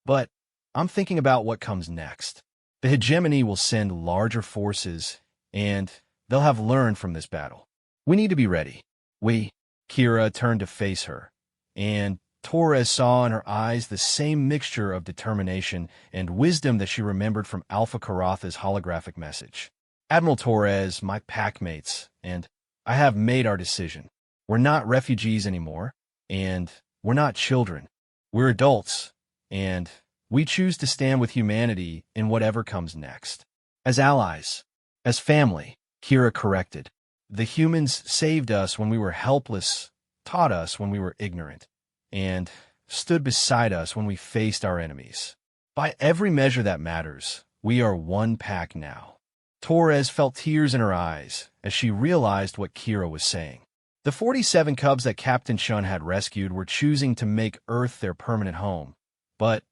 But I'm thinking about what comes next. The hegemony will send larger forces, and they'll have learned from this battle. We need to be ready. Kira turned to face her, and Torres saw in her eyes the same mixture of determination and wisdom that she remembered from Alpha Karatha's holographic message. Admiral Torres, my packmates, and I have made our decision. We're not refugees anymore, and we're not children. We're adults, and we choose to stand with humanity in whatever comes next. As allies, as family, Kira corrected. The humans saved us when we were helpless, taught us when we were ignorant, and stood beside us when we faced our enemies. By every measure that matters, we are one pack now. Torres felt tears in her eyes as she realized what Kira was saying. The 47 cubs that Captain Shun had rescued were choosing to make Earth their permanent home, but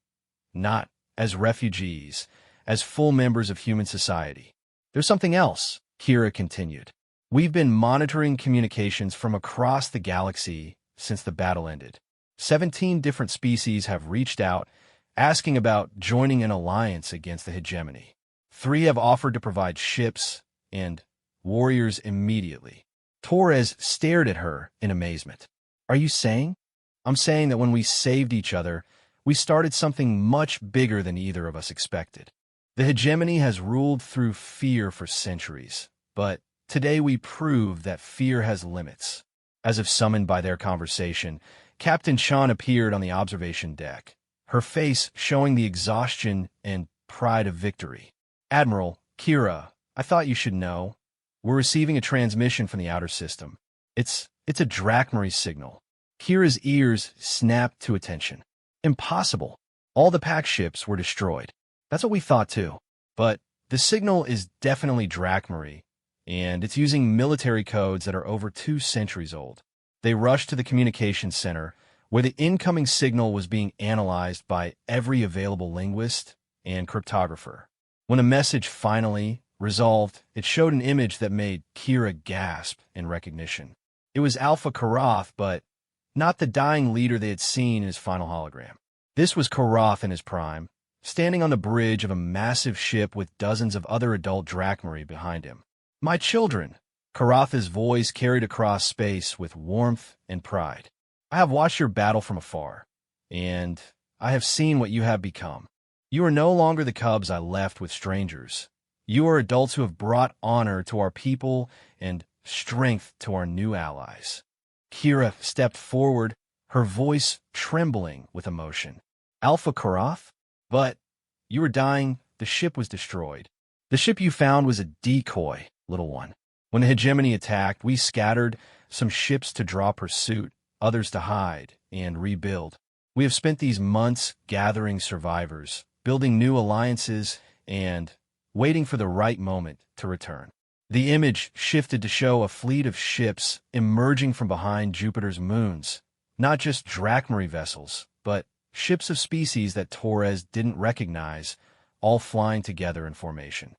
not as refugees, as full members of human society. There's something else, Kira continued. We've been monitoring communications from across the galaxy since the battle ended. 17 different species have reached out, asking about joining an alliance against the hegemony. 3 have offered to provide ships and warriors immediately. Torres stared at her in amazement. Are you saying? I'm saying that when we saved each other, we started something much bigger than either of us expected. The hegemony has ruled through fear for centuries, but today we prove that fear has limits. As if summoned by their conversation, Captain Sean appeared on the observation deck, her face showing the exhaustion and pride of victory. "Admiral, Kira, I thought you should know. We're receiving a transmission from the outer system. It's a Drachmary signal." Kira's ears snapped to attention. "Impossible. All the pack ships were destroyed." "That's what we thought too. But the signal is definitely Drachmary, and it's using military codes that are over 2 centuries old." They rushed to the communications center, where the incoming signal was being analyzed by every available linguist and cryptographer. When a message finally resolved, it showed an image that made Kira gasp in recognition. It was Alpha Karath, but not the dying leader they had seen in his final hologram. This was Karath in his prime, standing on the bridge of a massive ship with dozens of other adult Drachmary behind him. "My children!" Karath's voice carried across space with warmth and pride. "I have watched your battle from afar, and I have seen what you have become. You are no longer the cubs I left with strangers. You are adults who have brought honor to our people and strength to our new allies." Kira stepped forward, her voice trembling with emotion. "Alpha Karath? But you were dying. The ship was destroyed." "The ship you found was a decoy, little one. When the hegemony attacked, we scattered some ships to draw pursuit, others to hide and rebuild. We have spent these months gathering survivors, building new alliances, and waiting for the right moment to return." The image shifted to show a fleet of ships emerging from behind Jupiter's moons, not just Drachmary vessels, but ships of species that Torres didn't recognize, all flying together in formation.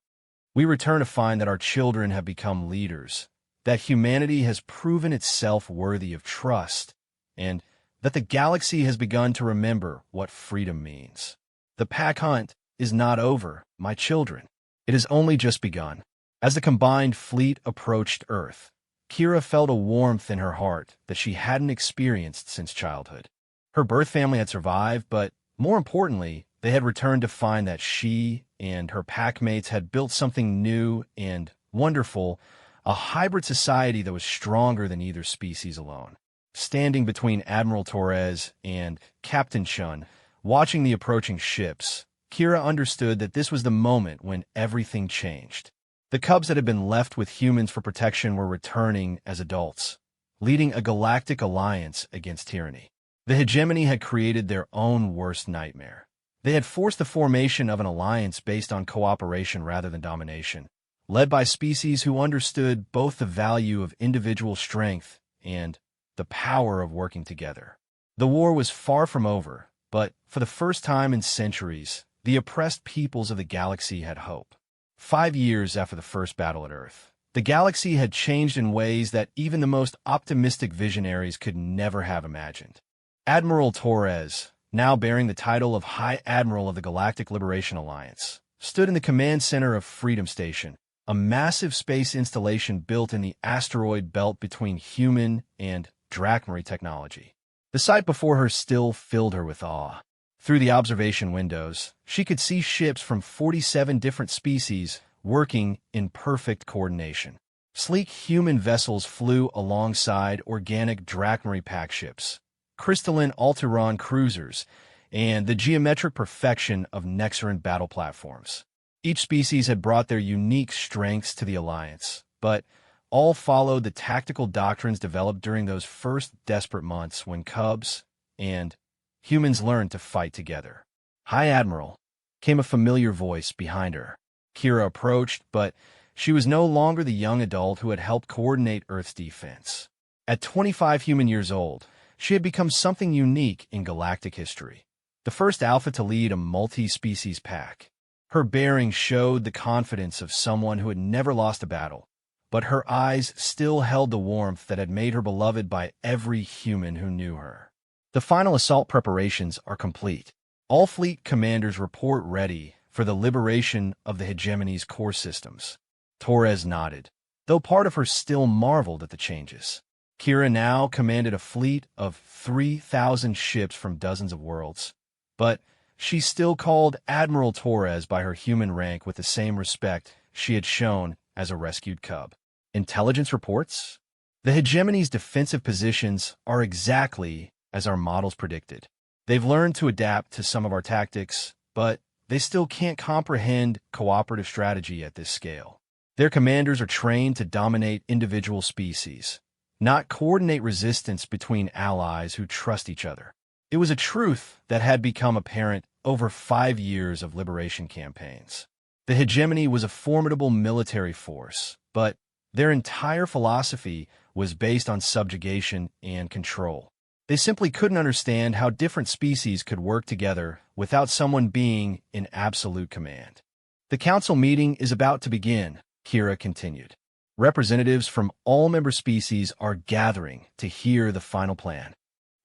"We return to find that our children have become leaders, that humanity has proven itself worthy of trust, and that the galaxy has begun to remember what freedom means. The pack hunt is not over, my children. It has only just begun." As the combined fleet approached Earth, Kira felt a warmth in her heart that she hadn't experienced since childhood. Her birth family had survived, but more importantly, they had returned to find that she and her packmates had built something new and wonderful, a hybrid society that was stronger than either species alone. Standing between Admiral Torres and Captain Chun, watching the approaching ships, Kira understood that this was the moment when everything changed. The cubs that had been left with humans for protection were returning as adults, leading a galactic alliance against tyranny. The hegemony had created their own worst nightmare. They had forced the formation of an alliance based on cooperation rather than domination, led by species who understood both the value of individual strength and the power of working together. The war was far from over, but for the first time in centuries, the oppressed peoples of the galaxy had hope. 5 years after the first battle at Earth, the galaxy had changed in ways that even the most optimistic visionaries could never have imagined. Admiral Torres, now bearing the title of High Admiral of the Galactic Liberation Alliance, stood in the command center of Freedom Station, a massive space installation built in the asteroid belt between human and Drachmary technology. The sight before her still filled her with awe. Through the observation windows, she could see ships from 47 different species working in perfect coordination. Sleek human vessels flew alongside organic Drachmary pack ships, crystalline Alteron cruisers, and the geometric perfection of Nexaran battle platforms. Each species had brought their unique strengths to the Alliance, but all followed the tactical doctrines developed during those first desperate months when cubs and humans learned to fight together. "High Admiral," came a familiar voice behind her. Kira approached, but she was no longer the young adult who had helped coordinate Earth's defense. At 25 human years old, she had become something unique in galactic history, the first alpha to lead a multi-species pack. Her bearing showed the confidence of someone who had never lost a battle, but her eyes still held the warmth that had made her beloved by every human who knew her. "The final assault preparations are complete. All fleet commanders report ready for the liberation of the hegemony's core systems." Torres nodded, though part of her still marveled at the changes. Kira now commanded a fleet of 3,000 ships from dozens of worlds, but she still called Admiral Torres by her human rank with the same respect she had shown as a rescued cub. "Intelligence reports? The hegemony's defensive positions are exactly as our models predicted. They've learned to adapt to some of our tactics, but they still can't comprehend cooperative strategy at this scale. Their commanders are trained to dominate individual species, not coordinate resistance between allies who trust each other. It was a truth that had become apparent over 5 years of liberation campaigns. The hegemony was a formidable military force, but their entire philosophy was based on subjugation and control. They simply couldn't understand how different species could work together without someone being in absolute command. The council meeting is about to begin, Kira continued. Representatives from all member species are gathering to hear the final plan.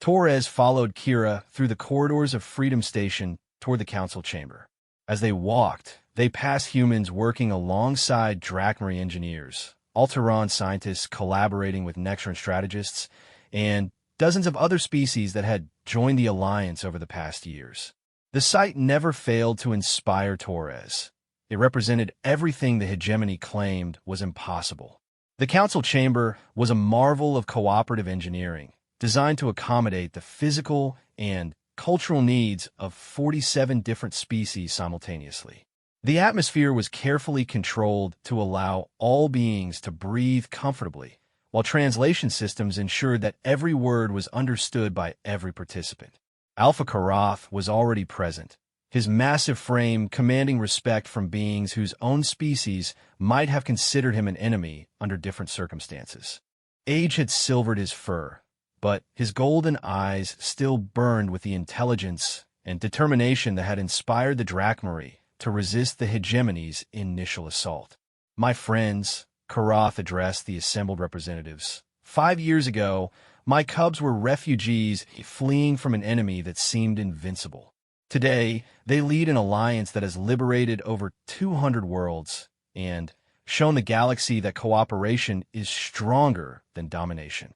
Torres followed Kira through the corridors of Freedom Station toward the council chamber. As they walked, they passed humans working alongside Drachmary engineers, Alteron scientists collaborating with Nextron strategists, and dozens of other species that had joined the Alliance over the past years. The sight never failed to inspire Torres. It represented everything the hegemony claimed was impossible. The council chamber was a marvel of cooperative engineering, designed to accommodate the physical and cultural needs of 47 different species simultaneously. The atmosphere was carefully controlled to allow all beings to breathe comfortably, while translation systems ensured that every word was understood by every participant. Alpha Karath was already present, his massive frame commanding respect from beings whose own species might have considered him an enemy under different circumstances. Age had silvered his fur, but his golden eyes still burned with the intelligence and determination that had inspired the Drachmary to resist the hegemony's initial assault. "My friends," Karath addressed the assembled representatives, "5 years ago, my cubs were refugees fleeing from an enemy that seemed invincible. Today, they lead an alliance that has liberated over 200 worlds and shown the galaxy that cooperation is stronger than domination."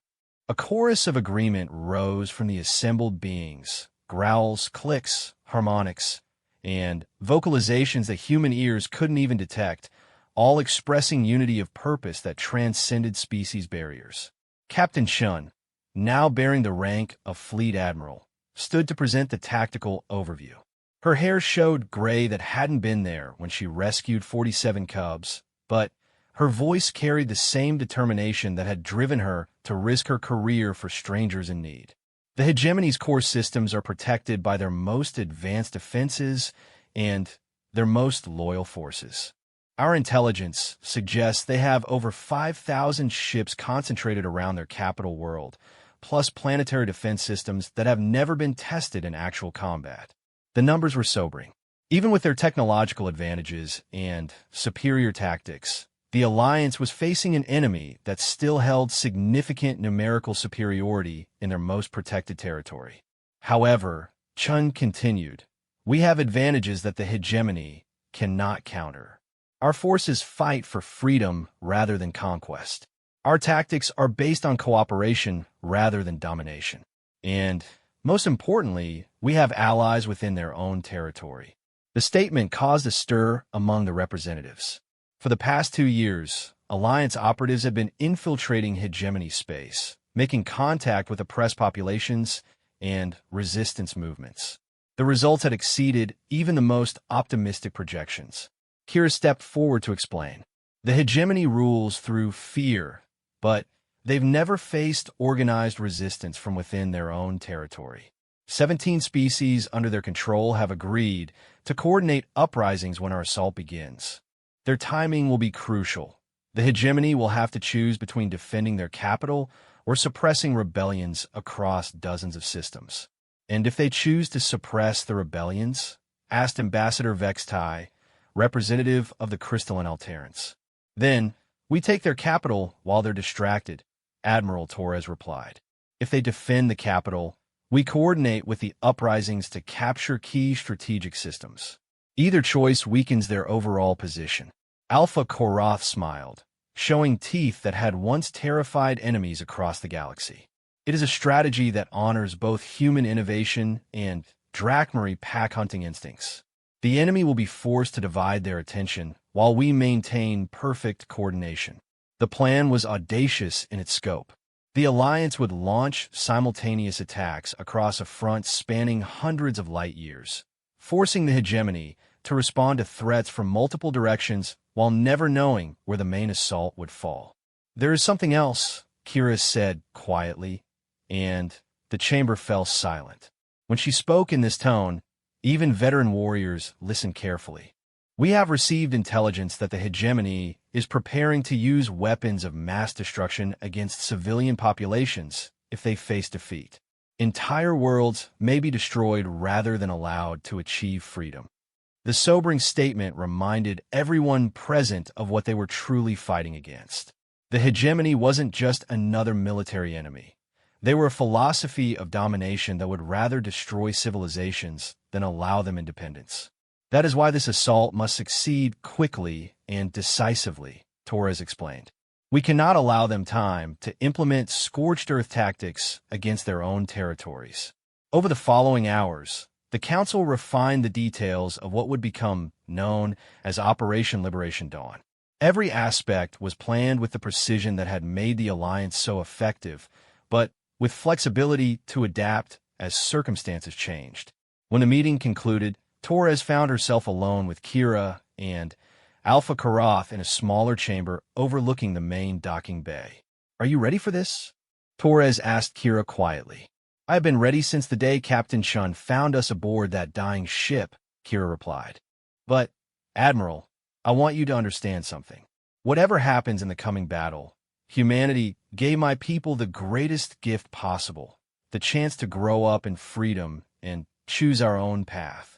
A chorus of agreement rose from the assembled beings, growls, clicks, harmonics, and vocalizations that human ears couldn't even detect, all expressing unity of purpose that transcended species barriers. Captain Shun, now bearing the rank of Fleet Admiral, stood to present the tactical overview. Her hair showed gray that hadn't been there when she rescued 47 cubs, but her voice carried the same determination that had driven her to risk her career for strangers in need. The hegemony's core systems are protected by their most advanced defenses and their most loyal forces. Our intelligence suggests they have over 5,000 ships concentrated around their capital world, plus planetary defense systems that have never been tested in actual combat. The numbers were sobering. Even with their technological advantages and superior tactics, the Alliance was facing an enemy that still held significant numerical superiority in their most protected territory. However, Chun continued, "We have advantages that the hegemony cannot counter. Our forces fight for freedom rather than conquest. Our tactics are based on cooperation rather than domination. And, most importantly, we have allies within their own territory." The statement caused a stir among the representatives. For the past 2 years, Alliance operatives have been infiltrating hegemony space, making contact with oppressed populations and resistance movements. The results had exceeded even the most optimistic projections. Kira stepped forward to explain. The hegemony rules through fear, but they've never faced organized resistance from within their own territory. 17 species under their control have agreed to coordinate uprisings when our assault begins. Their timing will be crucial. The hegemony will have to choose between defending their capital or suppressing rebellions across dozens of systems. And if they choose to suppress the rebellions, asked Ambassador Vextai, representative of the Crystalline Alterans. "Then, we take their capital while they're distracted," Admiral Torres replied. "If they defend the capital, we coordinate with the uprisings to capture key strategic systems. Either choice weakens their overall position." Alpha Korath smiled, showing teeth that had once terrified enemies across the galaxy. "It is a strategy that honors both human innovation and Drachmary pack-hunting instincts. The enemy will be forced to divide their attention while we maintain perfect coordination." The plan was audacious in its scope. The Alliance would launch simultaneous attacks across a front spanning hundreds of light years, forcing the hegemony to respond to threats from multiple directions while never knowing where the main assault would fall. "There is something else," Kira said quietly, and the chamber fell silent. When she spoke in this tone, even veteran warriors listened carefully. "We have received intelligence that the hegemony is preparing to use weapons of mass destruction against civilian populations if they face defeat. Entire worlds may be destroyed rather than allowed to achieve freedom." The sobering statement reminded everyone present of what they were truly fighting against. The hegemony wasn't just another military enemy. They were a philosophy of domination that would rather destroy civilizations than allow them independence. "That is why this assault must succeed quickly and decisively," Torres explained. "We cannot allow them time to implement scorched earth tactics against their own territories." Over the following hours, the Council refined the details of what would become known as Operation Liberation Dawn. Every aspect was planned with the precision that had made the Alliance so effective, but with flexibility to adapt as circumstances changed. When the meeting concluded, Torres found herself alone with Kira and Alpha Karath in a smaller chamber overlooking the main docking bay. "Are you ready for this?" Torres asked Kira quietly. "I have been ready since the day Captain Shun found us aboard that dying ship," Kira replied. "But, Admiral, I want you to understand something. Whatever happens in the coming battle, humanity gave my people the greatest gift possible, the chance to grow up in freedom and choose our own path."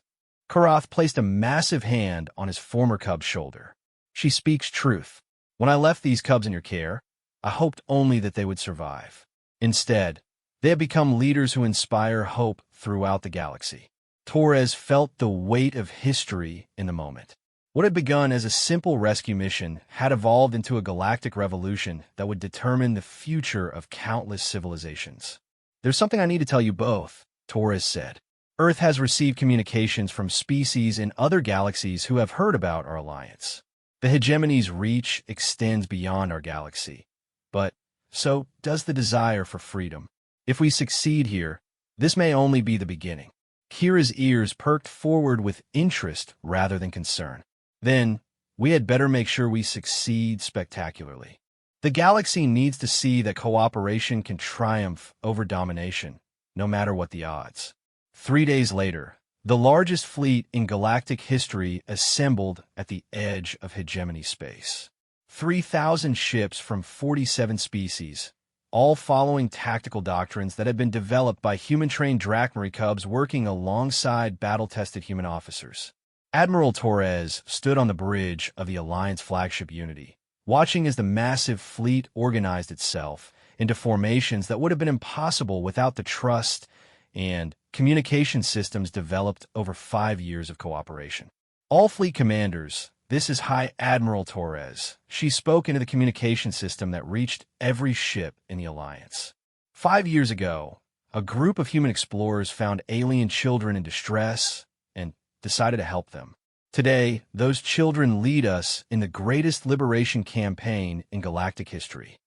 Karath placed a massive hand on his former cub's shoulder. "She speaks truth. When I left these cubs in your care, I hoped only that they would survive. Instead, they have become leaders who inspire hope throughout the galaxy." Torres felt the weight of history in the moment. What had begun as a simple rescue mission had evolved into a galactic revolution that would determine the future of countless civilizations. "There's something I need to tell you both," Torres said. "Earth has received communications from species in other galaxies who have heard about our alliance. The hegemony's reach extends beyond our galaxy, but so does the desire for freedom. If we succeed here, this may only be the beginning." Kira's ears perked forward with interest rather than concern. "Then, we had better make sure we succeed spectacularly. The galaxy needs to see that cooperation can triumph over domination, no matter what the odds." 3 days later, the largest fleet in galactic history assembled at the edge of hegemony space. 3,000 ships from 47 species, all following tactical doctrines that had been developed by human-trained Drachmary cubs working alongside battle-tested human officers. Admiral Torres stood on the bridge of the Alliance flagship Unity, watching as the massive fleet organized itself into formations that would have been impossible without the trust and communication systems developed over 5 years of cooperation. "All fleet commanders, this is High Admiral Torres." She spoke into the communication system that reached every ship in the Alliance. 5 years ago, a group of human explorers found alien children in distress and decided to help them. Today, those children lead us in the greatest liberation campaign in galactic history.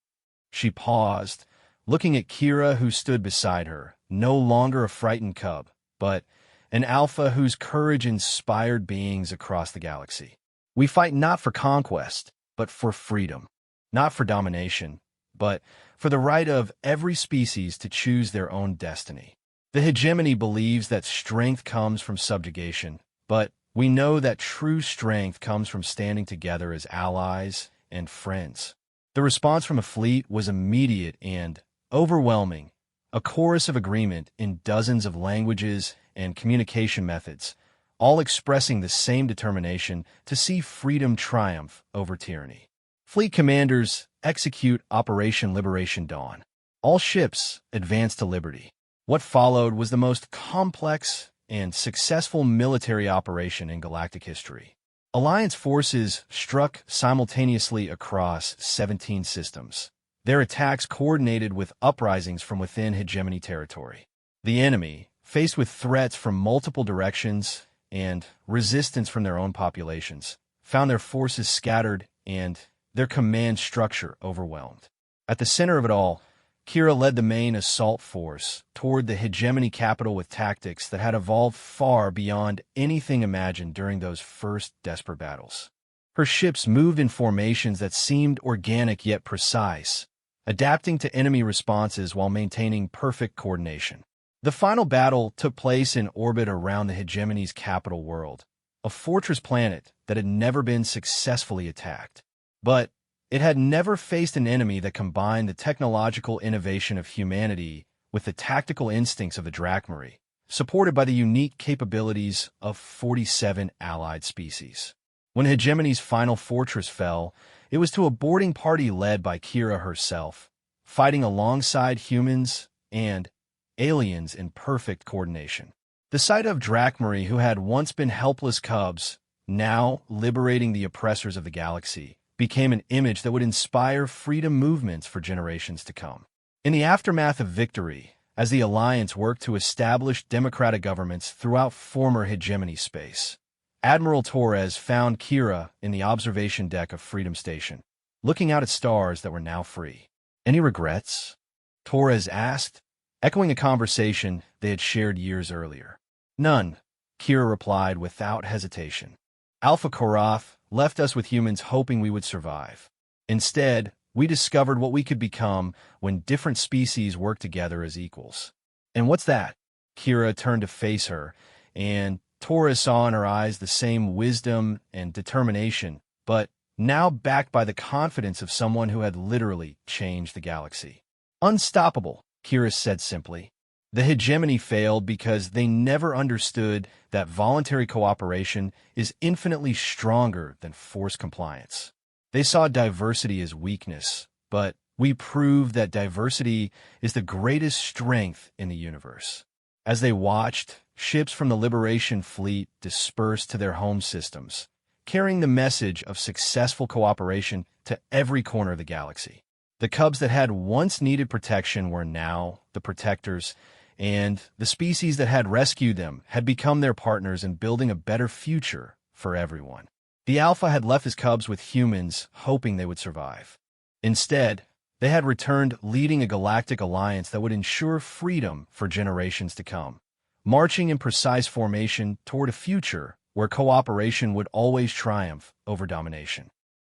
She paused, looking at Kira, who stood beside her, no longer a frightened cub, but an alpha whose courage inspired beings across the galaxy. "We fight not for conquest, but for freedom. Not for domination, but for the right of every species to choose their own destiny. The hegemony believes that strength comes from subjugation, but we know that true strength comes from standing together as allies and friends." The response from a fleet was immediate and overwhelming, a chorus of agreement in dozens of languages and communication methods, all expressing the same determination to see freedom triumph over tyranny. Fleet commanders execute Operation Liberation Dawn. All ships advance to liberty. What followed was the most complex and successful military operation in galactic history. Alliance forces struck simultaneously across 17 systems, their attacks coordinated with uprisings from within hegemony territory. The enemy, faced with threats from multiple directions and resistance from their own populations, found their forces scattered and their command structure overwhelmed. At the center of it all, Kira led the main assault force toward the hegemony capital with tactics that had evolved far beyond anything imagined during those first desperate battles. Her ships moved in formations that seemed organic yet precise, adapting to enemy responses while maintaining perfect coordination. The final battle took place in orbit around the hegemony's capital world, a fortress planet that had never been successfully attacked. But it had never faced an enemy that combined the technological innovation of humanity with the tactical instincts of the Drachmarie, supported by the unique capabilities of 47 allied species. When Hegemony's final fortress fell, it was to a boarding party led by Kira herself, fighting alongside humans and aliens in perfect coordination. The sight of Drachmarie, who had once been helpless cubs, now liberating the oppressors of the galaxy, became an image that would inspire freedom movements for generations to come. In the aftermath of victory, as the Alliance worked to establish democratic governments throughout former hegemony space, Admiral Torres found Kira in the observation deck of Freedom Station, looking out at stars that were now free. "Any regrets?" Torres asked, echoing a conversation they had shared years earlier. "None," Kira replied without hesitation. "Alpha Korath left us with humans hoping we would survive. Instead, we discovered what we could become when different species work together as equals." "And what's that?" Kira turned to face her, and Torres saw in her eyes the same wisdom and determination, but now backed by the confidence of someone who had literally changed the galaxy. "Unstoppable," Kira said simply. The hegemony failed because they never understood that voluntary cooperation is infinitely stronger than forced compliance. They saw diversity as weakness, but we proved that diversity is the greatest strength in the universe. As they watched, ships from the Liberation Fleet dispersed to their home systems, carrying the message of successful cooperation to every corner of the galaxy. The cubs that had once needed protection were now the protectors, and the species that had rescued them had become their partners in building a better future for everyone. The Alpha had left his cubs with humans, hoping they would survive. Instead, they had returned leading a galactic alliance that would ensure freedom for generations to come, marching in precise formation toward a future where cooperation would always triumph over domination.